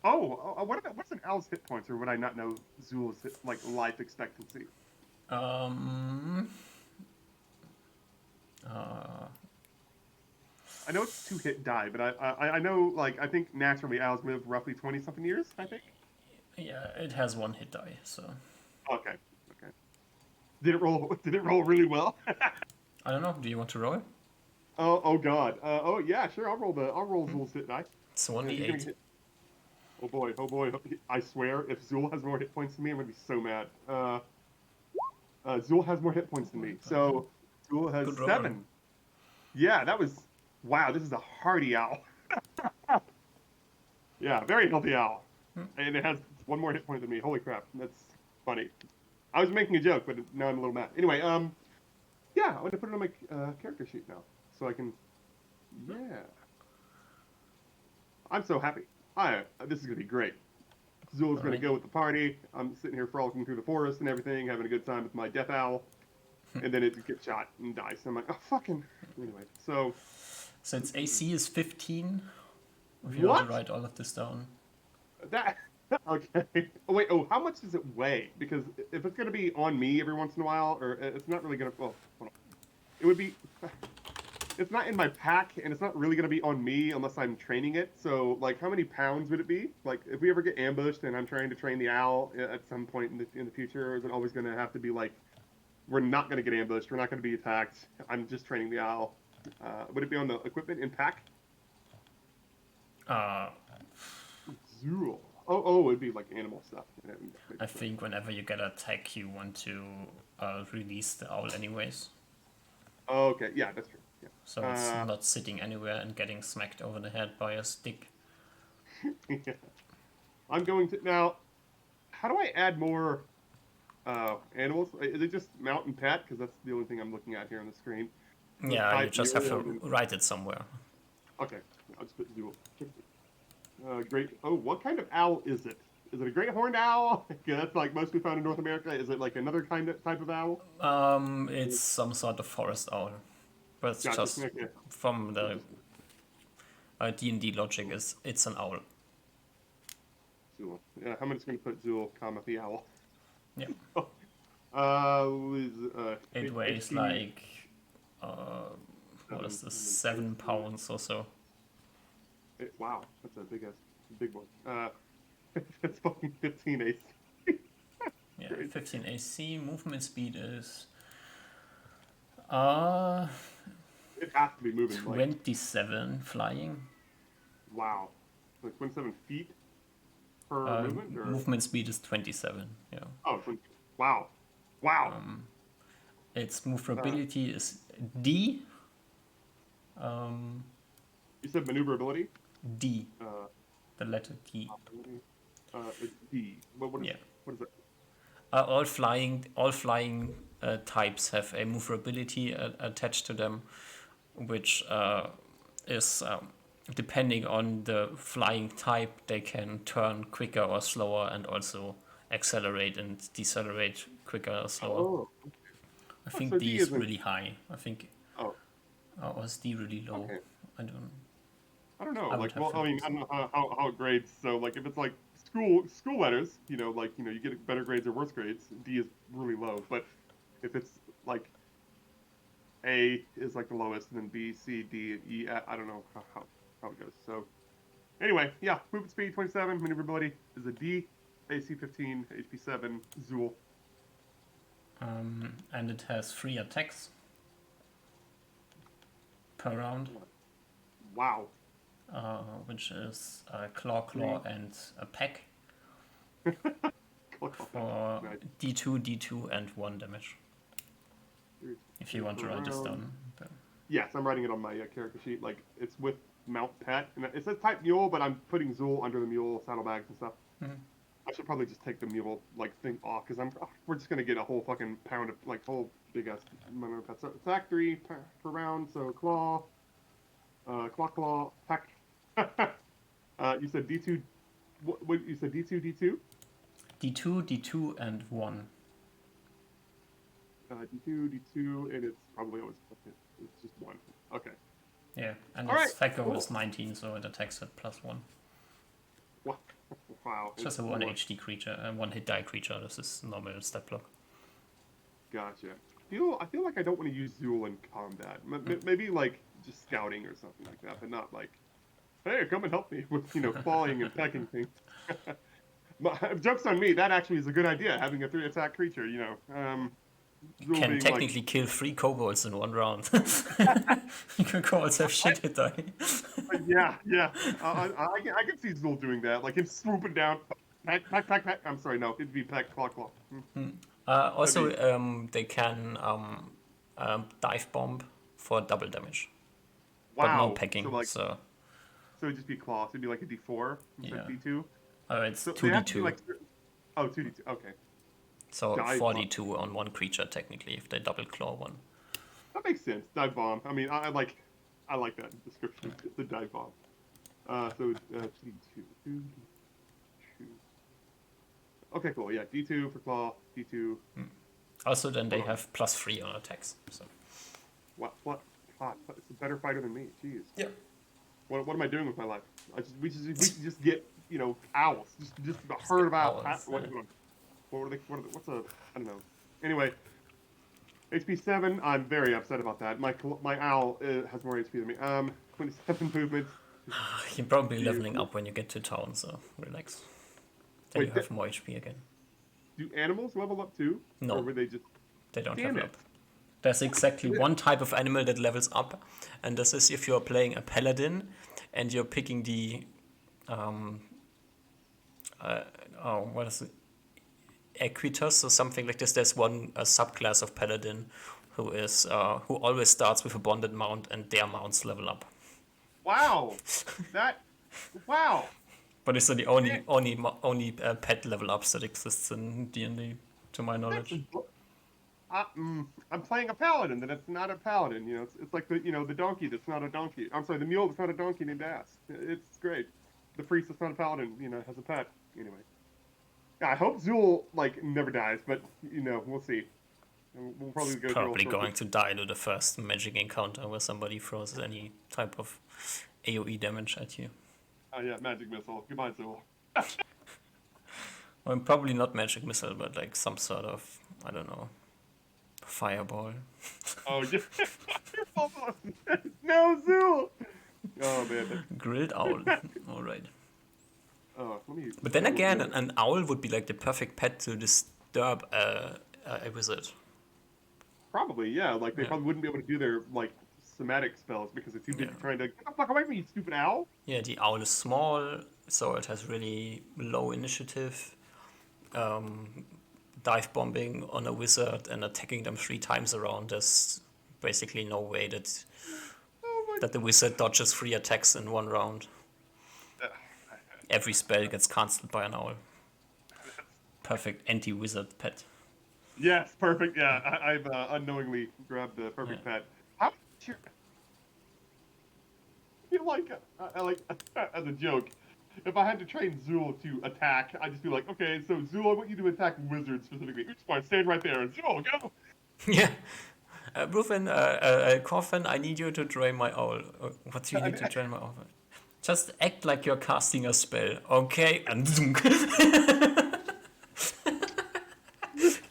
Oh, what's an owl's hit points, or would I not know Zool's like life expectancy? Um, uh, I know it's 2 hit die, but I know like I think naturally owls live roughly 20 something years. I think. yeah, it has one hit die, so Okay. Okay. Did it roll? Did it roll really well? I don't know. Do you want to roll? Oh God. Oh yeah, sure. I'll roll Zool's hit die. It's one Yeah, d he's gonna eight. get. Oh boy. Oh boy. I swear, if Zool has more hit points than me, I'm gonna be so mad. Zool has more hit points than me, so Zool has Good roll. 7. Yeah, that was. Wow, this is a hardy owl. Yeah, very healthy owl, and it has one more hit point than me. Holy crap, that's funny. I was making a joke, but now I'm a little mad. Anyway, yeah, I'm gonna put it on my character sheet now, so I can. Yeah, I'm so happy. This is gonna be great. Zool's All gonna right. go with the party. I'm sitting here frolicking through the forest and everything, having a good time with my death owl, and then it gets shot and dies. I'm like, oh fucking. Anyway, so So its AC is 15. If you want to what? write all of this down. That okay. Oh wait. Oh, how much does it weigh? Because if it's gonna be on me every once in a while, or it's not really gonna. Well, hold on. It would be. It's not in my pack, and it's not really gonna be on me unless I'm training it. So, like, how many pounds would it be? Like, if we ever get ambushed and I'm trying to train the owl at some point in the future, is it always gonna have to be like we're not going to get ambushed. We're not going to be attacked. I'm just training the owl. Would it be on the equipment in pack? Uh, Zool. Oh, it'd be like animal stuff. I think whenever you get a tech, you want to release the owl anyways. Oh, okay, yeah, that's true. Yeah. So it's not sitting anywhere and getting smacked over the head by a stick. Yeah. I'm going to now. How do I add more animals? Is it just mount and pet? Because that's the only thing I'm looking at here on the screen. Yeah, you just have to write it somewhere. Okay, I'll just put Zool. Great. Oh, what kind of owl is it? Is it a great horned owl? That's like mostly found in North America. Is it like another type of owl? It's some sort of forest owl, but it's Gotcha. just Okay. from the D&D logic it's an owl. Zool. Yeah, I'm just going to put Zool, comma the owl. Yeah. It weighs 18, like what is this, 7 pounds or so. Wow, that's a big one. It's fucking 15 AC. Yeah, Great. 15 AC. Movement speed is It has to be moving. 27 flying. Wow, like 27 feet per movement. Or? Movement speed is 27. Yeah. Oh, wow, wow. Its maneuverability is D. You said maneuverability. D. The letter D. It's D. What is that? All flying types have a maneuverability attached to them, which is depending on the flying type, they can turn quicker or slower, and also accelerate and decelerate quicker or slower. Oh. I think so D D is isn't- really high. I think. Oh. Or is D really low? Okay. I don't. I don't know. I would Like, have well, to I mean, look I don't know how it grades. So, like, if it's like school letters, you get better grades or worse grades. D is really low. But if it's like A is like the lowest, and then B, C, D, E, I don't know how it goes. So, anyway, yeah, movement speed 27, maneuverability is a D, AC 15, HP 7, Zool. And it has 3 attacks per round, Wow. which is a claw, and a peck for Nice. D2, and 1 damage. If you want to write this down. Yes, I'm writing it on my character sheet. Like, it's with mount pet, and it says type mule, but I'm putting Zool under the mule saddlebags and stuff. Mhm. I should probably just take the mule thing off, because we're just gonna get a whole fucking pound of whole big ass amount of pets. So attack 3 per round. So claw, peck. You said D2. What you said? D2. D2, and 1. D2, and it's probably always it's just 1. Okay. Yeah, and All its right, FACO cool. is 19, so it attacks at +1. Wow. It's just a 1 HD creature, 1 hit die creature. This is normal stat block. Gotcha. I feel like I don't want to use Zool in combat. Maybe like just scouting or something like that, but not like, hey, come and help me with clawing and pecking things. Jokes on me. That actually is a good idea. Having a 3 attack creature. Zool Can being technically kill 3 kobolds in 1 round. Kobolds have shit hit die. Yeah. I can see Zool doing that. Like him swooping down. Peck. I'm sorry, no, it'd be peck, claw. Also, they can dive bomb for double damage, Wow. but no pecking. So it'd just be claw. So it'd be like a D4 instead of Yeah. D2. It's So they have to be 2d2. like, 2D2. Okay. So Dive 4d2 on 1 creature technically if they double claw 1. That makes sense. Dive bomb. I mean, I like that description. It's a dive bomb. So D2. Okay, cool. Yeah, D2 for claw. D2. Also, then they have +3 on attacks. So What? It's a better fighter than me. Jeez. yeah. What am I doing with my life? We should just get owls. Just a herd of owls. owls, What's a I don't know. Anyway, HP 7. I'm very upset about that. My owl has more HP than me. 27 movement. You're probably leveling up when you get to town, so relax. Then Wait, you have more HP again. Do animals level up too? No. Or were they just? They don't Damn level it. up. There's exactly one type of animal that levels up, and this is if you're playing a paladin and you're picking the what is it? Equitus or something like this. There's one a subclass of paladin who always starts with a bonded mount, and their mounts level up. Wow. That. Wow. But it's the Man, only pet level ups that exists in D&D, to my that's. knowledge. I'm playing a paladin that's not a paladin. It's like the donkey that's not a donkey. I'm sorry, the mule that's not a donkey named Ass. It's great. The priest that's not a paladin, has a pet. Anyway, yeah, I hope Zool like never dies, but we'll see. We'll probably go through all Probably sorts going to die to the first magic encounter where somebody throws any type of AoE damage at you. Oh yeah, magic missile. Goodbye, Zool. Well, probably not magic missile, but like some sort of, I don't know, fireball. Oh yeah, no Zool. Oh man. Grilled owl. All right. Let me. But then again, an owl would be like the perfect pet to disturb a wizard. Probably, yeah. Like they Yeah. probably wouldn't be able to do their like somatic spells because they're too busy Yeah. trying to get the fuck away from me, you stupid owl. Yeah, the owl is small, so it has really low initiative. Dive bombing on a wizard and attacking them 3 times around, there's basically no way Oh my. that the wizard dodges 3 attacks in one round. Every spell gets cancelled by an owl. Perfect anti-wizard pet. Yes, perfect. Yeah, I've unknowingly grabbed the perfect pet. How much your- I feel like, as a joke, if I had to train Zool to attack, I'd just be like, okay, so Zool, I want you to attack wizards specifically. Just want to stand right there. Zool, go. Yeah. Rufin, Coffin, I need you to train my owl. What do you need to train my owl? Just act like you're casting a spell, okay? And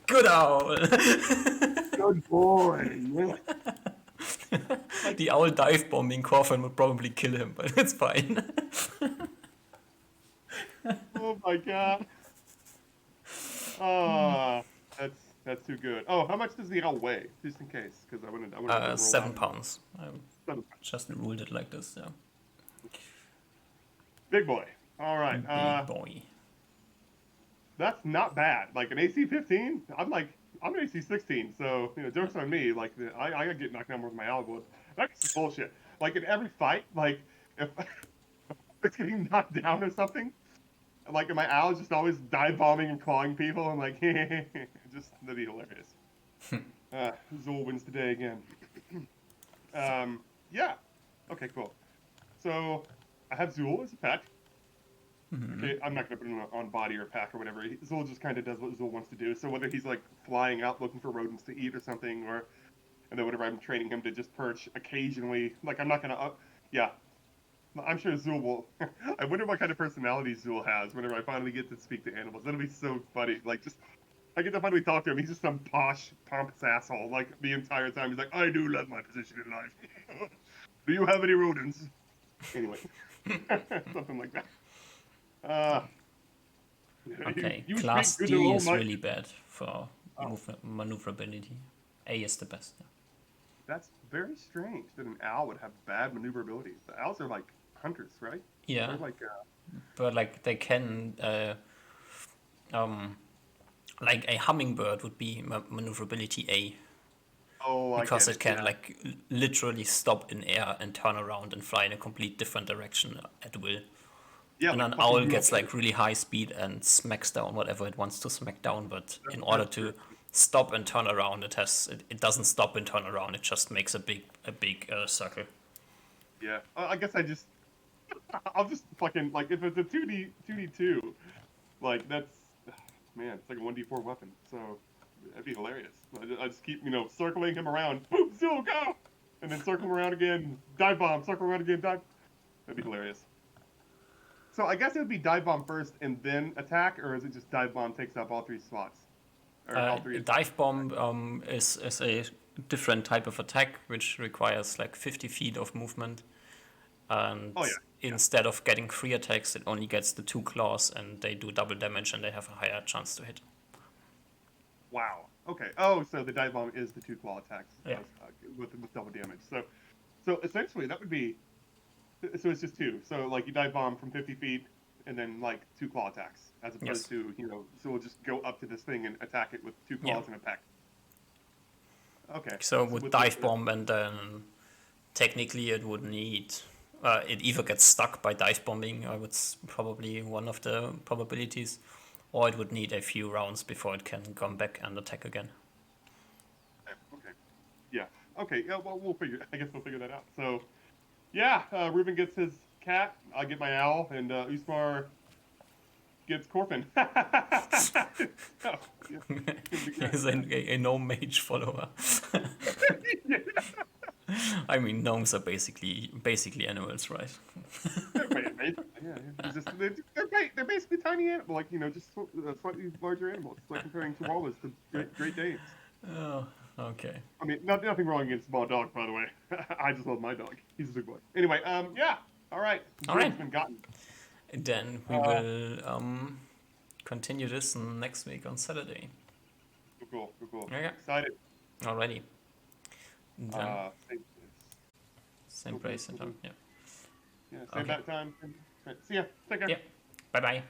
good owl. Good boy. The owl dive bombing Coffin would probably kill him, but it's fine. Oh my god. Ah, that's too good. Oh, how much does the owl weigh? Just in case, because I want to roll 7 out. pounds. I 7 pounds. just ruled it like this, yeah. Big boy. All right. Big boy. That's not bad. Like an AC 15, I'm an AC 16. So jokes on me. Like I get knocked down with my owl bullets. That's bullshit. Like in every fight, like if it's getting knocked down or something, like my owl's just always dive bombing and clawing people. I'm like, just that'd be hilarious. Zool wins today again. Yeah. Okay, cool. So I have Zool as a pet. Okay, I'm not gonna put him on body or pack or whatever. Zool just kind of does what Zool wants to do. So whether he's like flying out looking for rodents to eat or something, and then whenever I'm training him to just perch occasionally, like I'm not gonna, yeah, I'm sure Zool will. I wonder what kind of personality Zool has whenever I finally get to speak to animals. That'll be so funny. Like just, I get to finally talk to him. He's just some posh, pompous asshole. Like the entire time, he's like, I do love my position in life. Do you have any rodents? Anyway, something like that. Okay, you class speak to D the is Almighty- really bad for maneuverability. A is the best. Yeah. That's very strange that an owl would have bad maneuverability. The owls are like hunters, right? Yeah, They're like, but like they can, like a hummingbird would be maneuverability A oh, I because get it can yeah. like literally stop in air and turn around and fly in a complete different direction at will. Yeah, And like an fucking owl gets UFOs. like really high speed and smacks down whatever it wants to smack down. But in order to stop and turn around, it doesn't stop and turn around. It just makes a big circle. Yeah, I guess I'll just fucking like if it's a 2D2, like that's man, it's like a 1D4 weapon. So that'd be hilarious. I just keep circling him around. Boom, Zool, go, and then circle him around again. Dive bomb, circle around again. Dive. That'd be hilarious. So I guess it would be dive bomb first and then attack, or is it just dive bomb takes up all 3 slots? Or all 3 Dive bomb is a different type of attack which requires like 50 feet of movement. And Oh, yeah. instead of getting 3 attacks, it only gets the 2 claws, and they do double damage, and they have a higher chance to hit. Wow. Okay. Oh, so the dive bomb is the 2 claw attacks Yeah. with double damage. So essentially that would be. So it's just 2. So like you dive bomb from 50 feet, and then like 2 claw attacks, as opposed Yes. to so we'll just go up to this thing and attack it with 2 Yeah. claws and a peck. Okay. So So with with dive bomb, and then technically it would need. It either gets stuck by dive bombing, I would probably one of the probabilities, or it would need a few rounds before it can come back and attack again. okay. Yeah. Okay. Yeah. Well, I guess we'll figure that out. So yeah, Ruben gets his cat. I get my owl, and Usmar gets Corfin. So, yeah, it's gonna be great. He's a gnome mage follower. I mean, gnomes are basically animals, right? Yeah, it's just, they're basically tiny animals, like just slightly larger animals. It's like comparing chihuahuas to Great Danes. Oh, okay. I mean, nothing wrong against small dog, by the way. I just love my dog. He's a good boy. Anyway, yeah. All right. All right. Been gotten. Then we will continue this next week on Saturday. Cool. Okay. Excited. Alrighty. Then same Cool. place and time. Yeah. Yeah. Same Okay. bat time. See ya. Take care. Yeah. Bye bye.